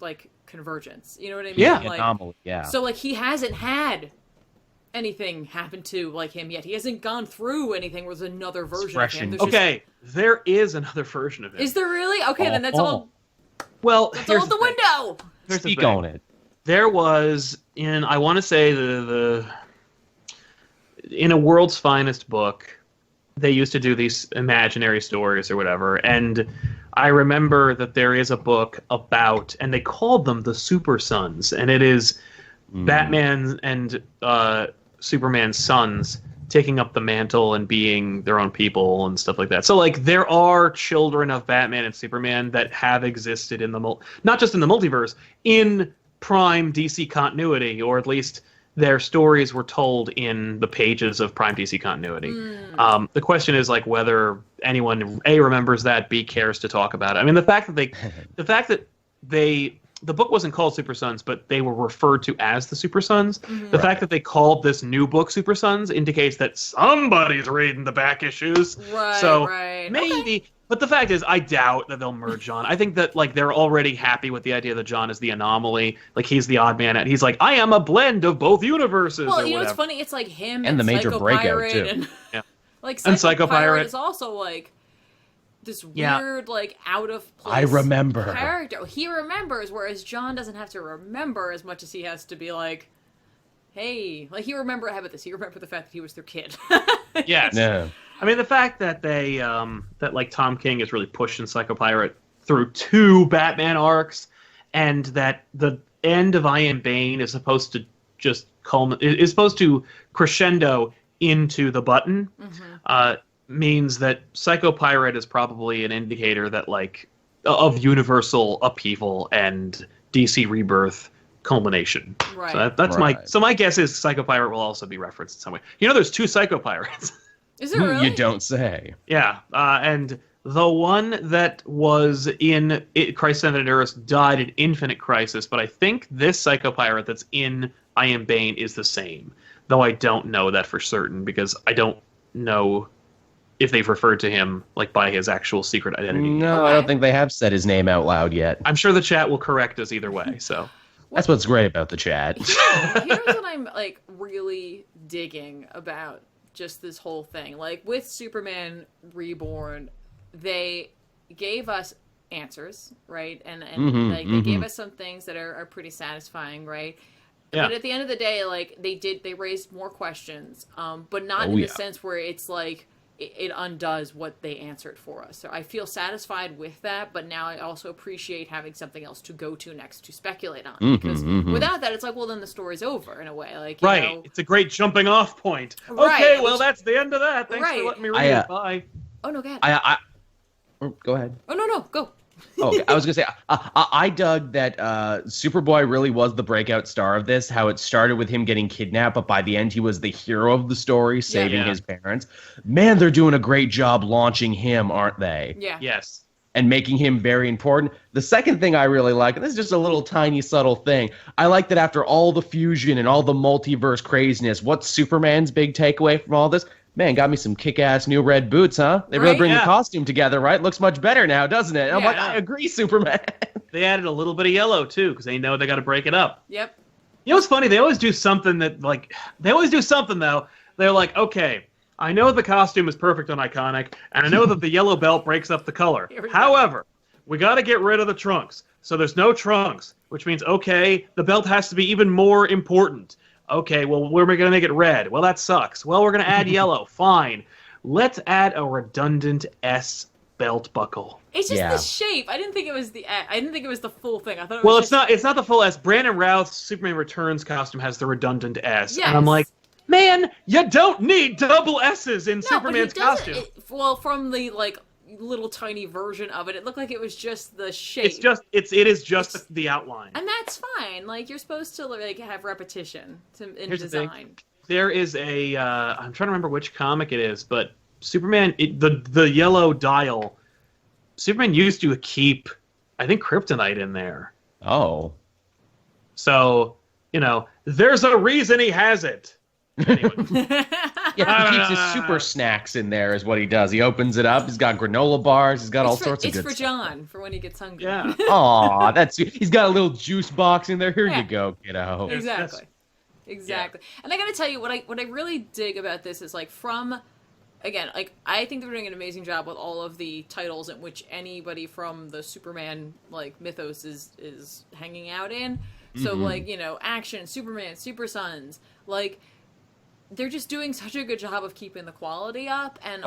like, Convergence. You know what I mean? Yeah. The Like, anomaly, yeah. so, like, he hasn't had anything happen to, like, him yet. He hasn't gone through anything where there's another version Expression. of him. There's just- Okay, there is another version of him. Is there really? Okay, then that's Oh. all. Well, That's here's all the thing. window. Here's the Speak thing. on it. There was in I want to say the in a World's Finest book, they used to do these imaginary stories or whatever, and I remember that there is a book about, and they called them the Super Sons, and it is Batman and Superman's sons taking up the mantle and being their own people and stuff like that. So like there are children of Batman and Superman that have existed in the not just in the multiverse, in prime DC continuity, or at least their stories were told in the pages of prime DC continuity. The question is like whether anyone A, remembers that, B, cares to talk about it. I mean, the fact that the book wasn't called Super Sons, but they were referred to as the Super Sons. The fact that they called this new book Super Sons indicates that somebody's reading the back issues. Right, So right. maybe. But the fact is, I doubt that they'll merge John. I think that like they're already happy with the idea that John is the anomaly. Like he's the odd man out. He's like, I am a blend of both universes. Well, or you know, whatever. it's funny. It's like him And the major Psycho breakout, Pirate too. and Yeah. like And Psycho Psycho Pirate Pirate. is also like this Yeah. weird, like out of place I remember. character. He remembers, whereas John doesn't have to remember as much as he has to be like, hey, like he remember. How about this? He remembered the fact that he was their kid. Yes. No. I mean, the fact that they, that like Tom King is really pushing Psycho Pirate through 2 Batman arcs, and that the end of I Am Bane is supposed to just is supposed to crescendo into the button, means that Psycho Pirate is probably an indicator that like of universal upheaval and DC Rebirth culmination. Right. So that's Right. my guess is Psycho Pirate will also be referenced in some way. You know, there's 2 Psycho Pirates. Is it really? You don't say. Yeah, and the one that was in Crisis on Infinite Earths died in Infinite Crisis, but I think this Psycho Pirate that's in I Am Bane is the same, though I don't know that for certain because I don't know if they've referred to him like by his actual secret identity. No, I Okay. don't think they have said his name out loud yet. I'm sure the chat will correct us either way. So That's what's great about the chat. Here's what I'm like really digging about just this whole thing. Like with Superman Reborn, they gave us answers, right? And like they gave us some things that are pretty satisfying, right? Yeah. But at the end of the day, like they raised more questions, but not Oh, in yeah. the sense where it's like it undoes what they answered for us. So I feel satisfied with that, but now I also appreciate having something else to go to next to speculate on. Because without that, it's like, well, then the story's over in a way. Like, you right, know, it's a great jumping off point. Right, Okay, well which- that's the end of that. Thanks Right. for letting me read it. Bye. oh no, God. Go ahead. Oh no, go. Okay, I was gonna say I dug that Superboy really was the breakout star of this. How it started with him getting kidnapped, but by the end he was the hero of the story, saving Yeah. his parents. Man, they're doing a great job launching him, aren't they? Yeah. Yes. And making him very important. The second thing I really like, and this is just a little tiny subtle thing, I like that after all the fusion and all the multiverse craziness, what's Superman's big takeaway from all this? Man, got me some kick-ass new red boots, huh? They really Right? bring Yeah. the costume together, right? Looks much better now, doesn't it? And I'm Yeah. like, I agree, Superman. They added a little bit of yellow too because they know they got to break it up. Yep. You know what's funny? They always do something though. They're like, okay, I know the costume is perfect and iconic, and I know that the yellow belt breaks up the color. However, we got to get rid of the trunks. So there's no trunks, which means, okay, the belt has to be even more important. Okay, well, we're going to make it red. Well, that sucks. Well, we're going to add yellow. Fine. Let's add a redundant S belt buckle. It's just the shape. I didn't think it was the full thing. I thought it was it's not the full S. Brandon Routh's Superman Returns costume has the redundant S. Yes. And I'm like, man, you don't need double S's in Superman's costume. From the little tiny version of it, it looked like it was just the shape. It is just the outline. And that's fine. Like, you're supposed to have repetition in Here's design. There is a I'm trying to remember which comic it is, but Superman the yellow dial, Superman used to keep, I think, kryptonite in there. Oh. So, there's a reason he has it. Anyway. He keeps his super snacks in there is what he does. He opens it up. He's got granola bars. He's got all sorts of good stuff. It's for John, for when he gets hungry. Yeah. Aw, he's got a little juice box in there. Here you go, kiddo. Exactly. Yeah. And I gotta tell you, what I really dig about this is, I think they're doing an amazing job with all of the titles in which anybody from the Superman, mythos is hanging out in. So, Action, Superman, Super Sons, they're just doing such a good job of keeping the quality up, and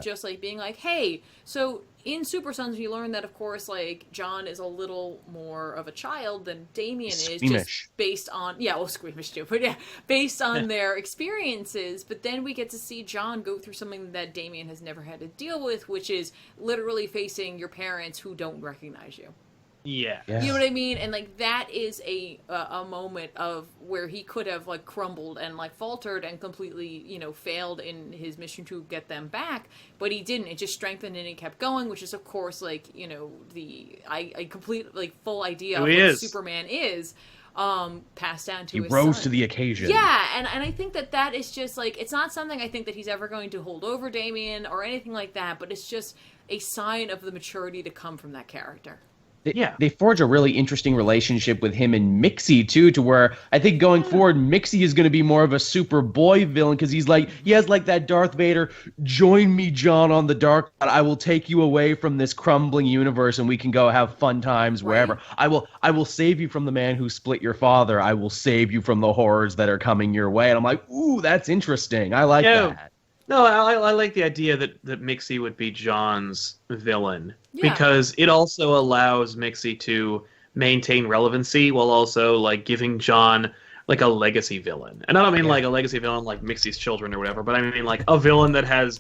just being hey, so in Super Sons you learn that, of course, John is a little more of a child than Damian is, just based on squeamish too, but based on their experiences. But then we get to see John go through something that Damian has never had to deal with, which is literally facing your parents who don't recognize you. Yeah. You know what I mean? And that is a moment of where he could have crumbled and faltered and completely, failed in his mission to get them back, but he didn't. It just strengthened and he kept going, which is, of course, the complete full idea of what Superman is. Passed down to his rose son. To the occasion. Yeah, and I think that is just it's not something I think that he's ever going to hold over Damian or anything like that, but it's just a sign of the maturity to come from that character. They forge a really interesting relationship with him and Mixie too, to where I think going forward, Mixie is going to be more of a Superboy villain, because he has that Darth Vader, join me, John, on the dark side. I will take you away from this crumbling universe and we can go have fun times wherever. Right. I will save you from the man who split your father. I will save you from the horrors that are coming your way. And I'm like, ooh, that's interesting. I like that. No, I like the idea that Mixie would be John's villain, because it also allows Mixie to maintain relevancy while also giving John a legacy villain. And I don't mean a legacy villain like Mixie's children or whatever, but I mean a villain that has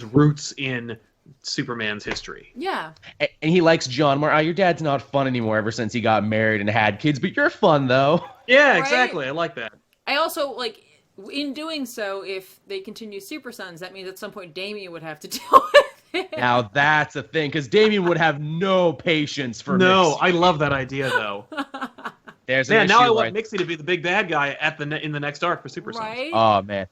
roots in Superman's history. Yeah. And he likes John more. Your dad's not fun anymore ever since he got married and had kids, but you're fun though. Yeah, exactly. I like that. I also in doing so, if they continue Super Sons, that means at some point Damian would have to deal with it. Now that's a thing, because Damian would have no patience for No, Mixie. I love that idea, though. Now I want Mixie to be the big bad guy in the next arc for Super Sons. Right? Oh, man.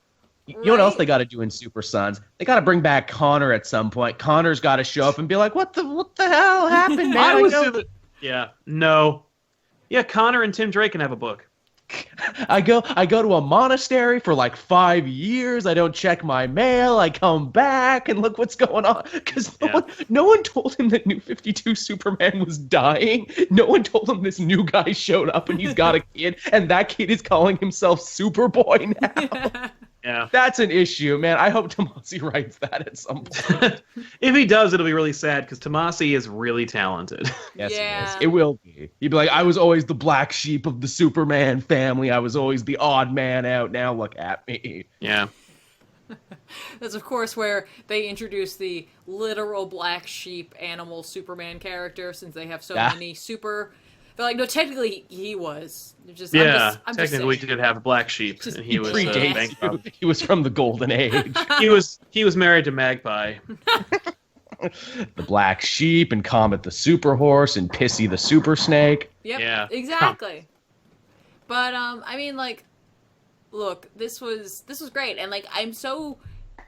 You know what else they got to do in Super Sons? They got to bring back Connor at some point. Connor's got to show up and be like, what the hell happened, man? No. Yeah, Connor and Tim Drake can have a book. I go to a monastery for 5 years. I don't check my mail. I come back and look what's going on. Because no one told him that New 52 Superman was dying. No one told him this new guy showed up and he's got a kid, and that kid is calling himself Superboy now. Yeah. That's an issue, man. I hope Tomasi writes that at some point. If he does, it'll be really sad, because Tomasi is really talented. Yes, he is. It will be. He'd be like, I was always the black sheep of the Superman family. I was always the odd man out. Now look at me. Yeah. That's, of course, where they introduce the literal black sheep animal Superman character, since they have so many super... They're like, no, technically he was. I'm technically he did have a black sheep, and he was bankrupt. He was from the Golden Age. He was married to Magpie. The black sheep, and Comet the super horse, and Pissy the super snake. Yep, yeah, exactly. But look, this was great, and I'm so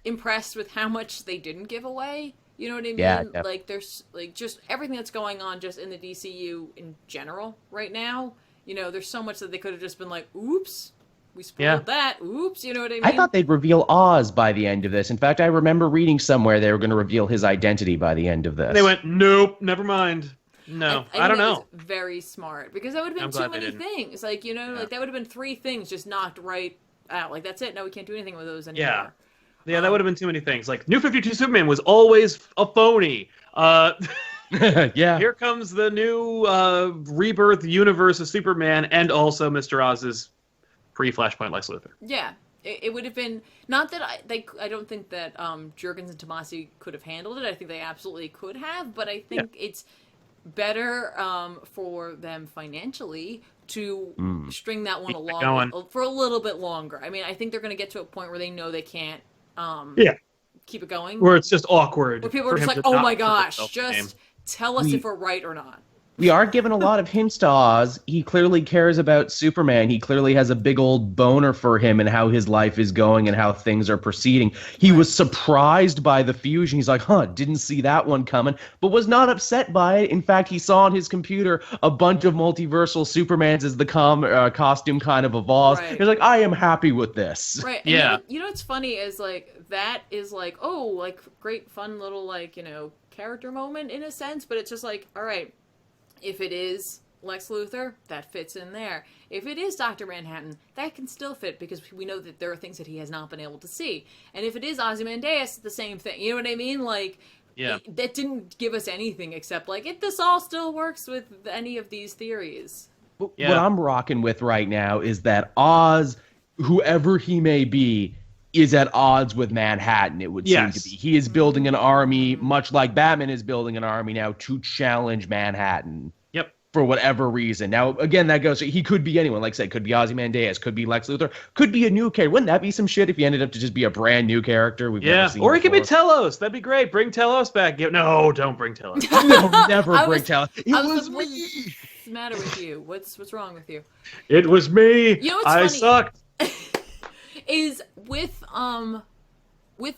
impressed with how much they didn't give away. You know what I mean? Yeah, definitely. There's just everything that's going on just in the DCU in general right now You know, there's so much that they could have just been like, oops, we spoiled that. Oops, you know what I mean? I thought they'd reveal Oz by the end of this. In fact, I remember reading somewhere they were going to reveal his identity by the end of this. They went, nope, never mind. No, I don't know. Very smart, because that would have been too many things. Like, you know, like that would have been 3 things just knocked right out. Like, that's it. No, we can't do anything with those anymore. Yeah, that would have been too many things. Like, New 52 Superman was always a phony. Yeah. Here comes the new rebirth universe of Superman, and also Mr. Oz's pre-Flashpoint Lex Luthor. Yeah. It would have been, not that I don't think that Jurgens and Tomasi could have handled it. I think they absolutely could have, but I think it's better for them financially to string that one along for a little bit longer. I mean, I think they're going to get to a point where they know they can't keep it going. Where it's just awkward. Where people are just like, oh my gosh, just tell us if we're right or not. We are given a lot of hints to Oz. He clearly cares about Superman. He clearly has a big old boner for him and how his life is going and how things are proceeding. He was surprised by the fusion. He's like, didn't see that one coming, but was not upset by it. In fact, he saw on his computer a bunch of multiversal Supermans as the costume kind of evolves. Right. He's like, I am happy with this. Right. And you know what's funny is, like, that is like, oh, like, great fun little, like, you know, character moment in a sense, but it's just like, all right, if it is Lex Luthor, that fits in there. If it is Dr. Manhattan, that can still fit, because we know that there are things that he has not been able to see. And if it is Ozymandias, the same thing. You know what I mean? Like, that didn't give us anything except, like, this all still works with any of these theories. What I'm rocking with right now is that Oz, whoever he may be, is at odds with Manhattan, it would seem to be. He is building an army, much like Batman is building an army now, to challenge Manhattan. Yep. For whatever reason. Now, again, that goes, he could be anyone. Like I said, could be Ozymandias, could be Lex Luthor, could be a new character. Wouldn't that be some shit if he ended up to just be a brand new character we've never seen or he could be before? Telos. That'd be great. Bring Telos back. No, don't bring Telos. No, never bring Telos. It was me. What's the matter with you? What's wrong with you? It was me. You know what's I funny? sucked. Is with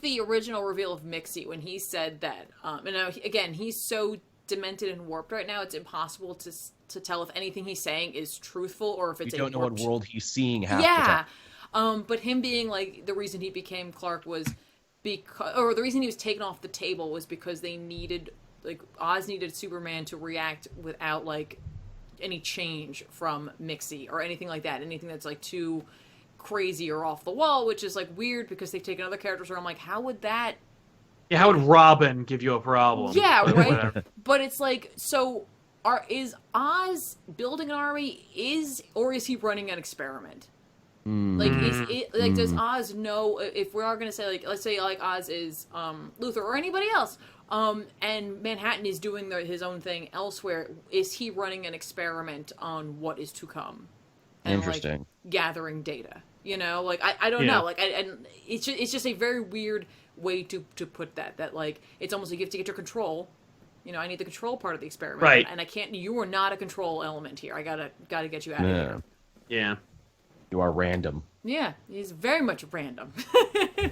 the original reveal of Mixie, when he said that, and now, again, he's so demented and warped right now, it's impossible to tell if anything he's saying is truthful or if it's we don't know what world he's seeing half the time. But him being like, the reason he became Clark was because, or the reason he was taken off the table was because they needed, like, Oz needed Superman to react without, like, any change from Mixie or anything like that, anything that's, like, too crazy or off the wall, which is, like, weird because they've taken other characters where I'm like, how would that... Yeah, how would Robin give you a problem? Yeah, right? But it's like, so is Oz building an army, or is he running an experiment? Like, does Oz know, if we are going to say, like, let's say, like, Oz is Luthor or anybody else, and Manhattan is doing his own thing elsewhere, is he running an experiment on what is to come? And, interesting. Like, gathering data, you know? Like, I don't know. Like, and it's just a very weird way to put that, like, it's almost like you have to get your control. You know, I need the control part of the experiment. Right. And I can't, you are not a control element here. I gotta get you out of here. Yeah. You are random. Yeah, he's very much random.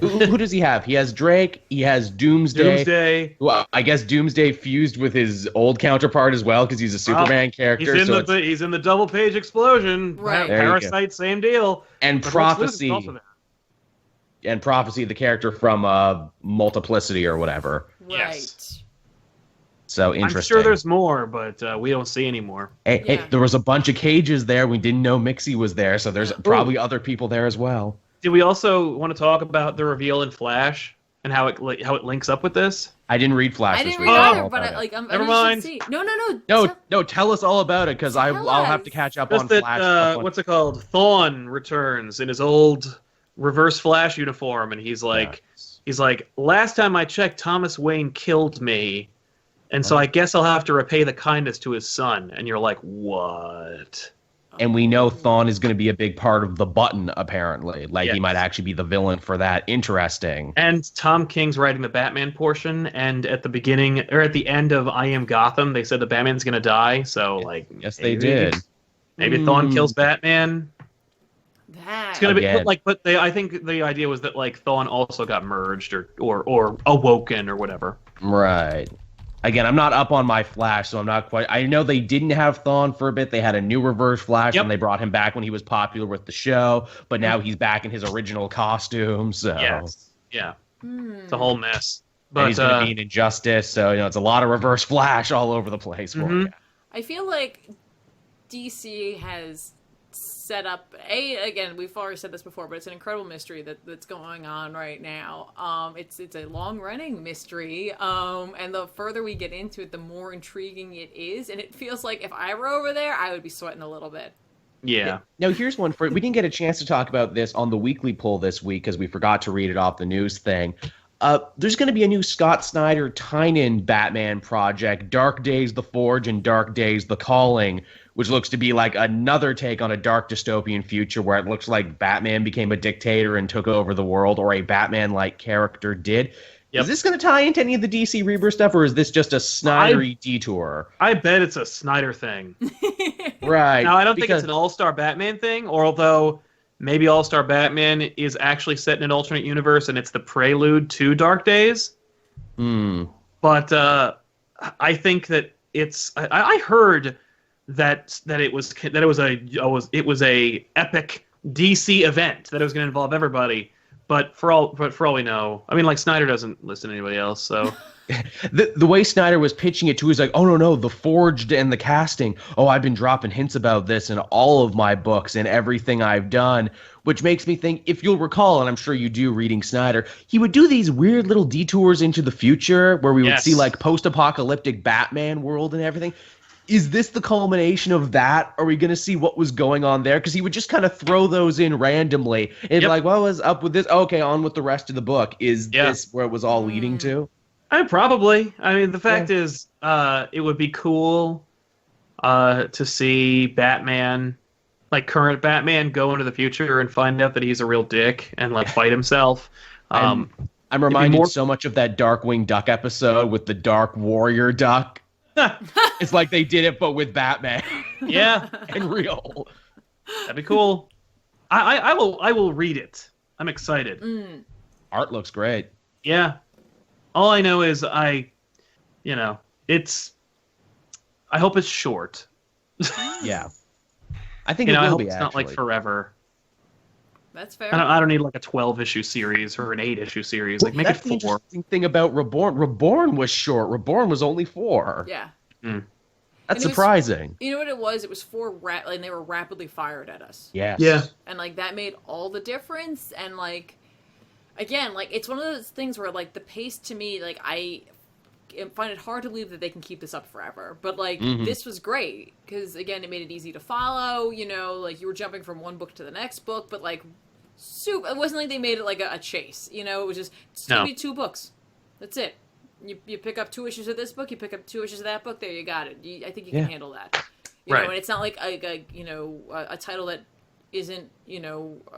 Who does he have? He has Drake. He has Doomsday. Well, I guess Doomsday fused with his old counterpart as well because he's a Superman character. He's in the double page explosion. Right. Parasite, same deal. And Prophecy. And Prophecy, the character from Multiplicity or whatever. Right. Yes. So interesting. I'm sure there's more, but we don't see any more. Hey, there was a bunch of cages there. We didn't know Mixie was there, so there's probably other people there as well. Did we also want to talk about the reveal in Flash and how it links up with this? I didn't read Flash. I didn't read either, but I'm never mind. No. Tell us all about it because I'll have to catch up on Flash. What's it called? Thawne returns in his old Reverse Flash uniform, and he's like, last time I checked, Thomas Wayne killed me. And so I guess I'll have to repay the kindness to his son. And you're like, what? And we know Thawne is going to be a big part of the Button, apparently. Like, he might actually be the villain for that. Interesting. And Tom King's writing the Batman portion. And at the beginning, or at the end of I Am Gotham, they said the Batman's going to die. So, like... Yes, they did. Maybe Thawne kills Batman. That. It's going to be, like, but I think the idea was that, like, Thawne also got merged or awoken or whatever. Right. Again, I'm not up on my Flash, so I'm not quite. I know they didn't have Thawne for a bit. They had a new Reverse Flash when they brought him back when he was popular with the show, but now he's back in his original costume. So yes, yeah, it's a whole mess. But and he's going to be an Injustice, so it's a lot of Reverse Flash all over the place for you. I feel like DC has set up again, we've already said this before, but it's an incredible mystery that's going on right now. It's a long running mystery, and the further we get into it, the more intriguing it is, and it feels like if I were over there, I would be sweating a little bit. Yeah. Now here's one for we didn't get a chance to talk about this on the weekly poll this week because we forgot to read it off the news thing. There's going to be a new Scott Snyder Tynion Batman project, Dark Days The Forge and Dark Days The Calling, which looks to be like another take on a dark dystopian future where it looks like Batman became a dictator and took over the world, or a Batman-like character did. Yep. Is this going to tie into any of the DC Rebirth stuff, or is this just a Snydery detour? I bet it's a Snyder thing. Right. Now, I don't think it's an All-Star Batman thing, or although maybe All-Star Batman is actually set in an alternate universe and it's the prelude to Dark Days. But I think that it's... I heard that it was a epic DC event that it was going to involve everybody, but for all we know, I mean, like, Snyder doesn't listen to anybody else, so the way Snyder was pitching it to is like, oh no, the Forged and the casting. Oh, I've been dropping hints about this in all of my books and everything I've done, which makes me think, if you'll recall, and I'm sure you do reading Snyder, he would do these weird little detours into the future where we would see like post-apocalyptic Batman world and everything. Is this the culmination of that? Are we going to see what was going on there? Because he would just kind of throw those in randomly and be like, what was up with this? Okay, on with the rest of the book. Is this where it was all leading to? Probably. I mean, the fact is, it would be cool to see Batman, like current Batman, go into the future and find out that he's a real dick and like fight himself. I'm reminded so much of that Darkwing Duck episode with the Dark Warrior Duck. It's like they did it, but with Batman. Yeah, and real. That'd be cool. I will read it. I'm excited. Art looks great. Yeah. All I know is I hope it's short. Yeah. I think it will I hope be, it's actually. not like forever. That's fair. I don't need like a 12-issue series or an 8-issue series. Like, make it 4. The interesting thing about Reborn. Reborn was short. Reborn was only 4. Yeah. That's surprising. You know what it was? It was 4 and they were rapidly fired at us. Yes. Yeah. And like that made all the difference. And like, again, like it's one of those things where like the pace to me, like I find it hard to believe that they can keep this up forever. But like this was great because again, it made it easy to follow. Like you were jumping from one book to the next book, but like, it wasn't like they made it like a chase. It was just it's gonna be 2 books. That's it. You pick up 2 issues of this book, you pick up 2 issues of that book. There, you got it. I think you can handle that. You know, and it's not like a title that isn't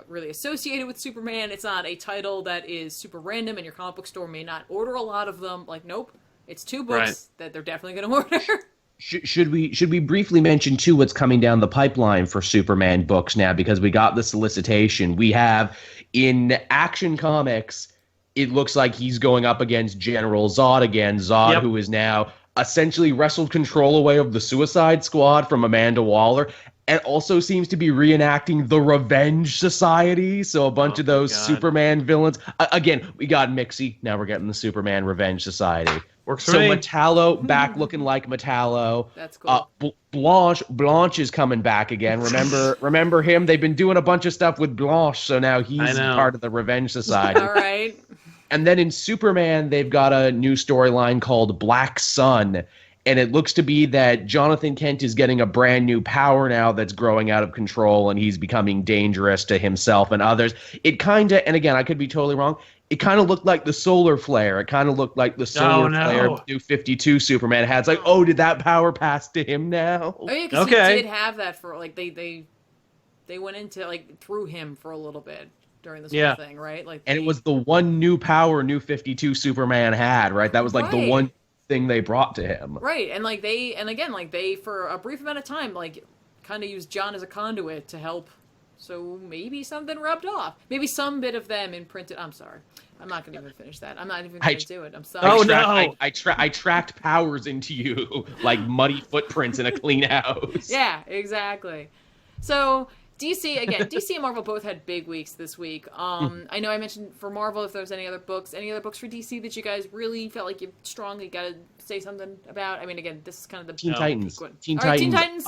really associated with Superman. It's not a title that is super random, and your comic book store may not order a lot of them. Like, nope, it's 2 books that they're definitely going to order. Should we briefly mention too what's coming down the pipeline for Superman books now, because we got the solicitation. We have in Action Comics. It looks like he's going up against General Zod again. Zod, who is now essentially wrestled control away of the Suicide Squad from Amanda Waller, and also seems to be reenacting the Revenge Society. So a bunch of those Superman villains. Again, we got Mixie. Now we're getting the Superman Revenge Society. Works for me. Metallo back looking like Metallo. That's cool. Blanche is coming back again. Remember him? They've been doing a bunch of stuff with Blanche, so now he's part of the Revenge Society. All right. And then in Superman, they've got a new storyline called Black Sun. And it looks to be that Jonathan Kent is getting a brand new power now that's growing out of control, and he's becoming dangerous to himself and others. It kind of, and again, I could be totally wrong, it kind of looked like the solar flare. It kind of looked like the solar flare New 52 Superman had. It's like, oh, did that power pass to him now? Oh, yeah, because he did have that for, like, they went into, like, through him for a little bit during this whole thing, right? Like, and it was the one new power New 52 Superman had, right? That was, like, the one thing they brought to him. Right, and, like, they, for a brief amount of time, like, kind of used John as a conduit to help. So maybe something rubbed off. Maybe some bit of them imprinted. I'm sorry. I'm not going to even finish that. I'm not even going to do it. I'm sorry. Oh, no. I tracked powers into you like muddy footprints in a clean house. Yeah, exactly. So DC and Marvel both had big weeks this week. I know I mentioned for Marvel, if there's any other books for DC that you guys really felt like you strongly got to say something about. I mean, again, this is kind of the Teen Titans. Teen Titans.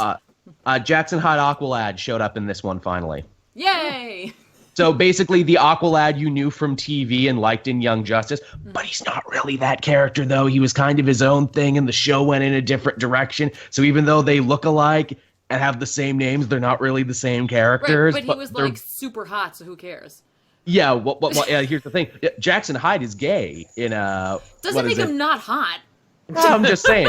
Jackson Hyde Aqualad showed up in this one finally. Yay! So basically, the Aqualad you knew from TV and liked in Young Justice, but he's not really that character, though. He was kind of his own thing, and the show went in a different direction. So even though they look alike and have the same names, they're not really the same characters. Right, but he was like super hot, so who cares? Yeah, well, here's the thing: Jackson Hyde is gay. Doesn't make him not hot. I'm just saying,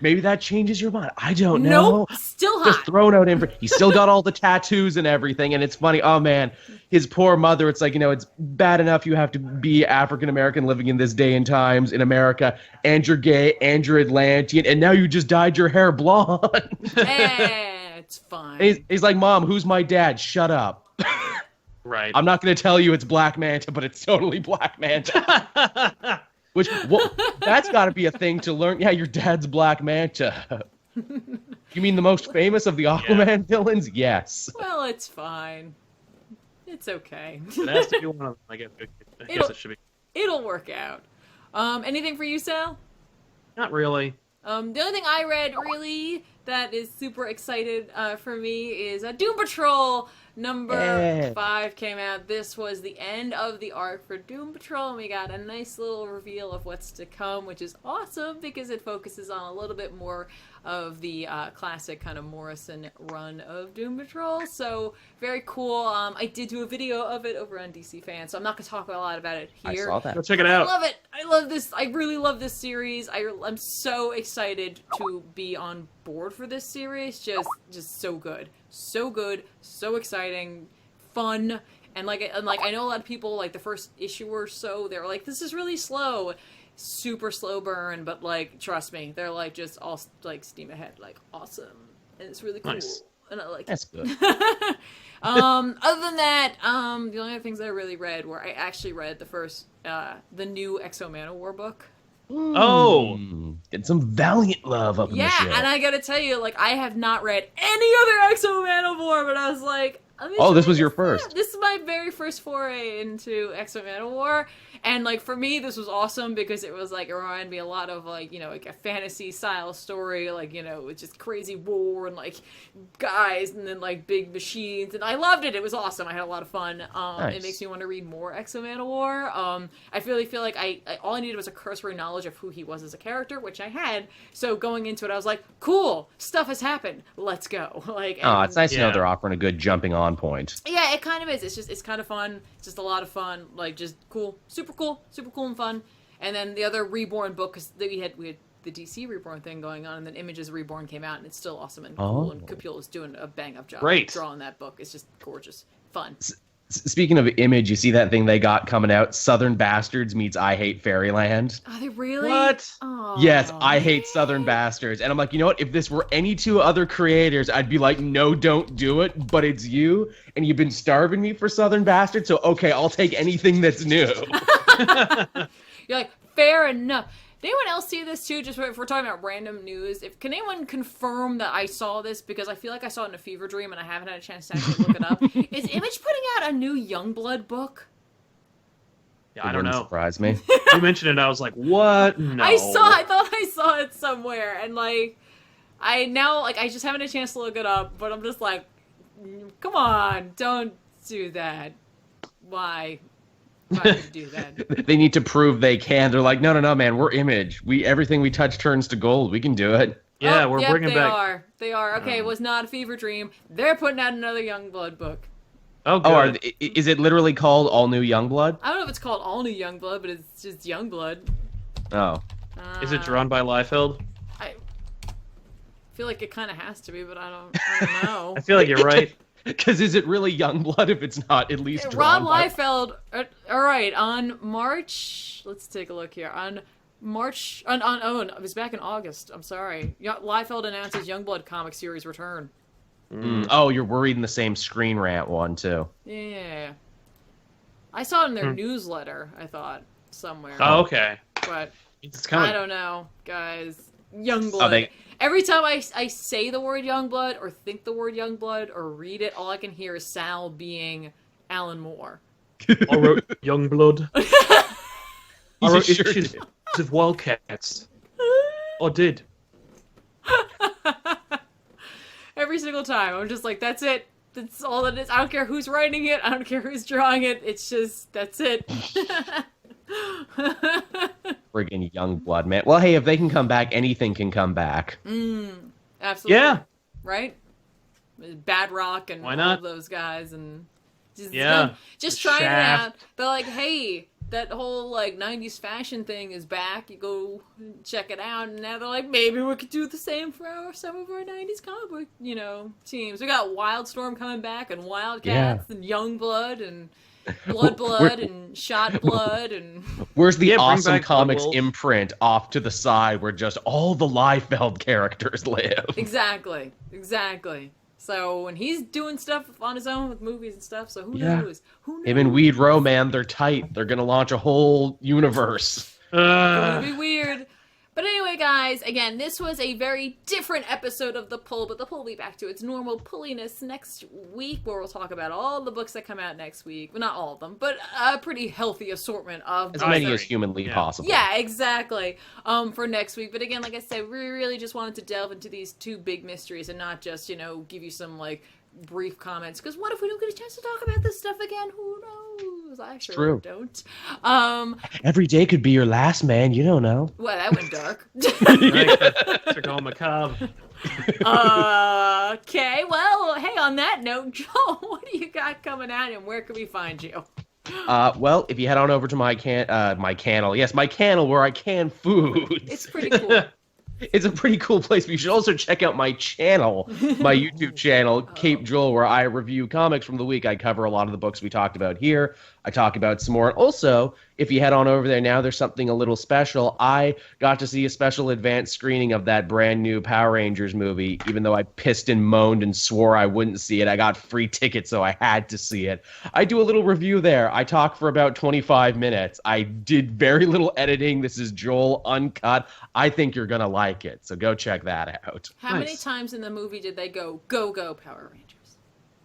maybe that changes your mind. I don't know. Nope, still hot. Just throwing out he's still got all the tattoos and everything, and it's funny. Oh man, his poor mother. It's like, it's bad enough you have to be African American living in this day and times in America, and you're gay, and you're Atlantean, and now you just dyed your hair blonde. It's fine. He's like, Mom, who's my dad? Shut up. Right. I'm not going to tell you it's Black Manta, but it's totally Black Manta. That's got to be a thing to learn. Yeah, your dad's Black Manta. You mean the most famous of the Aquaman villains? Yes. Well, it's fine. It's okay. It has to be one of them. I guess it should be. It'll work out. Anything for you, Sal? Not really. The only thing I read really that is super excited for me is Doom Patrol number 5 came out. This was the end of the arc for Doom Patrol, and we got a nice little reveal of what's to come, which is awesome because it focuses on a little bit more of the classic kind of Morrison run of Doom Patrol. So very cool. I did do a video of it over on DC Fan, so I'm not going to talk a lot about it here. I saw that. Go check it out. I love it. I love this. I really love this series. I'm so excited to be on board for this series. Just so good. So good. So exciting. Fun. And I know a lot of people, like the first issue or so, they were like, this is really slow. Super slow burn, but trust me, they're just all steam ahead, awesome. And it's really cool. Nice. And I like That's it. good. Other than that, the only other things that I really read were I actually read the first, the new Exo Manowar book. Oh, Get some Valiant love up in the show. Yeah, and I gotta tell you, I have not read any other Exo Manowar, but I was like, this was your first. This is my very first foray into Exo Manowar, and for me, this was awesome because it was it reminded me a lot of a fantasy style story, with just crazy war and guys and then big machines, and I loved it. It was awesome. I had a lot of fun. Nice. It makes me want to read more Exo Manowar. I really feel like I all I needed was a cursory knowledge of who he was as a character, which I had. So going into it, I was like, cool, stuff has happened. Let's go. It's nice to know they're offering a good jumping on point. Yeah, it kind of is. It's kind of fun. It's just a lot of fun. Just cool, super cool and fun. And then the other Reborn book, because we had the DC Reborn thing going on, and then Images Reborn came out, and it's still awesome and cool. And Capule is doing a bang up job drawing that book. It's just gorgeous, fun. Speaking of Image, you see that thing they got coming out? Southern Bastards meets I Hate Fairyland. Are they really? What? Oh, yes, I hate Southern Bastards. And I'm like, you know what? If this were any two other creators, I'd be like, no, don't do it. But it's you, and you've been starving me for Southern Bastards, so okay, I'll take anything that's new. You're like, fair enough. Did anyone else see this too? Just if we're talking about random news, can anyone confirm that I saw this? Because I feel like I saw it in a fever dream and I haven't had a chance to actually look it up. Is Image putting out a new Youngblood book? Yeah, I don't know. Surprise me. You mentioned it, I was like, what? No. I thought I saw it somewhere, and I just haven't had a chance to look it up, but I'm just like, come on, don't do that. Why? Why would you do that? They need to prove they can. They're like, no, man, we're Image. Everything we touch turns to gold. We can do it. Yeah, we're bringing back. They are. Okay, it was not a fever dream. They're putting out another Youngblood book. Oh, good. Is it literally called All New Youngblood? I don't know if it's called All New Youngblood, but it's just Youngblood. Oh. Is it drawn by Liefeld? I feel like it kind of has to be, but I don't know. I feel like you're right. Because is it really Youngblood if it's not at least Rob drawn Liefeld. All right, on March. Let's take a look here. On March. It was back in August. I'm sorry. Liefeld announces Youngblood comic series return. Oh, you're worried in the same Screen Rant one too. Yeah. I saw it in their newsletter, I thought, somewhere. Oh, okay. But It's kind of... I don't know, guys. Youngblood. Every time I say the word Youngblood or think the word Youngblood or read it, all I can hear is Sal being Alan Moore. I wrote Youngblood. I wrote sure Issues of Wildcats. I did. Every single time. I'm just like, that's it. That's all it is. I don't care who's writing it. I don't care who's drawing it. It's just, that's it. Friggin' Youngblood, man. Well, hey, if they can come back, anything can come back. Absolutely. Yeah. Right? Bad Rock and Why not? all of those guys and just trying it Shaft. out. They're like, hey, that whole like 90s fashion thing is back. You go check it out. And now they're like, maybe we could do the same for some of our 90s comic book, teams. We got Wildstorm coming back and Wildcats and Youngblood and Blood and Shot Blood and... Where's the Awesome back Comics Blood Wolf. imprint off to the side where just all the Liefeld characters live? Exactly. So when he's doing stuff on his own with movies and stuff, so who Yeah. knows? Who knows? Him and Weed Row, man, they're tight. They're going to launch a whole universe. It's gonna be weird. But anyway, guys, again, this was a very different episode of The Pull, but The Pull will be back to its normal pulliness next week, where we'll talk about all the books that come out next week. Well, not all of them, but a pretty healthy assortment of As books. many as humanly possible. Yeah, exactly. For next week. But again, like I said, we really just wanted to delve into these two big mysteries and not just, give you some, brief comments. Because what if we don't get a chance to talk about this stuff again? Who knows? I sure don't. Every day could be your last, man. You don't know. Well, that went dark. Took all macabre. Okay, well, hey, on that note, Joel, what do you got coming out and where can we find you? Well, if you head on over to my channel where I can foods. It's pretty cool. It's a pretty cool place, but you should also check out my channel, my YouTube channel, Cape Joel, where I review comics from the week. I cover a lot of the books we talked about here. I talk about some more. Also, if you head on over there now, there's something a little special. I got to see a special advanced screening of that brand new Power Rangers movie. Even though I pissed and moaned and swore I wouldn't see it, I got free tickets, so I had to see it. I do a little review there. I talk for about 25 minutes. I did very little editing. This is Joel uncut. I think you're going to like it, so go check that out. How many times in the movie did they go Power Rangers?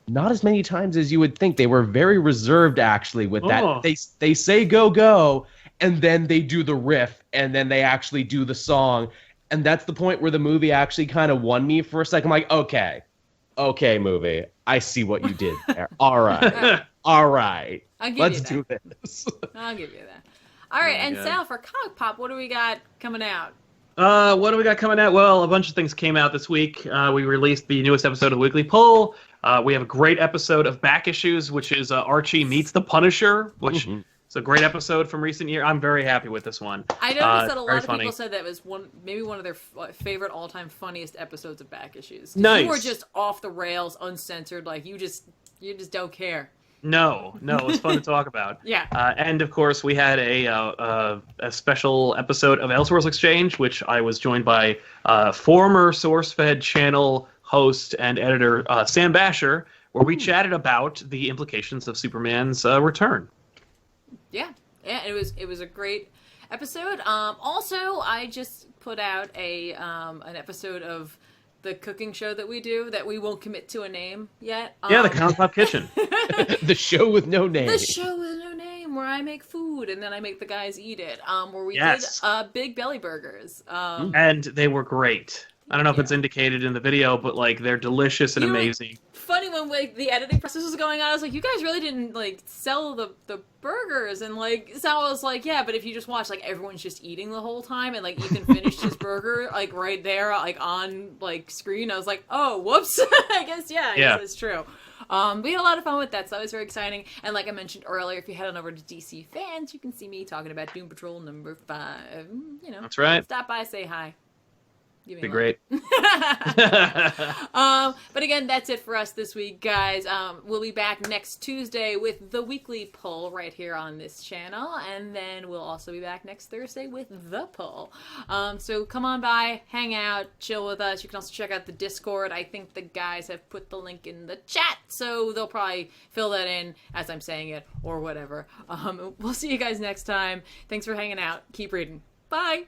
Not as many times as you would think. They were very reserved, actually, with that. Oh. They say go, and then they do the riff, and then they actually do the song. And that's the point where the movie actually kind of won me for a second. I'm like, okay, movie. I see what you did there. All right. Let's do this. I'll give you that. All right, and Sal, for Comic Pop, what do we got coming out? What do we got coming out? Well, a bunch of things came out this week. We released the newest episode of the Weekly Pull. We have a great episode of Back Issues, which is Archie Meets the Punisher, which is a great episode from recent year. I'm very happy with this one. I noticed that a lot of funny. people said that was maybe one of their favorite all-time funniest episodes of Back Issues. Nice. You were just off the rails, uncensored, like you just don't care. No, it was fun to talk about. Yeah. And of course, we had a special episode of Elseworlds Exchange, which I was joined by former SourceFed channel host and editor Sam Basher, where we chatted about the implications of Superman's return. Yeah, it was a great episode. Also, I just put out an episode of the cooking show that we do that we won't commit to a name yet. The Comic Pop Kitchen. The show with no name. The show with no name, where I make food and then I make the guys eat it. Where we did Big Belly Burgers. And they were great. I don't know if it's indicated in the video, but they're delicious and amazing. Funny when the editing process was going on, I was like, you guys really didn't sell the burgers, and Sal was like, yeah, but if you just watch, everyone's just eating the whole time, and Ethan finished his burger right there on screen. I was like, oh, whoops. I guess that's true. We had a lot of fun with that, so that was very exciting. And like I mentioned earlier, if you head on over to DC Fans, you can see me talking about Doom Patrol number 5. That's right. Stop by, say hi. Be great. But again, that's it for us this week, guys. We'll be back next Tuesday with the weekly poll right here on this channel, and then we'll also be back next Thursday with the poll. So come on by, hang out, chill with us. You can also check out the Discord. I think the guys have put the link in the chat, so they'll probably fill that in as I'm saying it or whatever. We'll see you guys next time. Thanks for hanging out. Keep reading. Bye.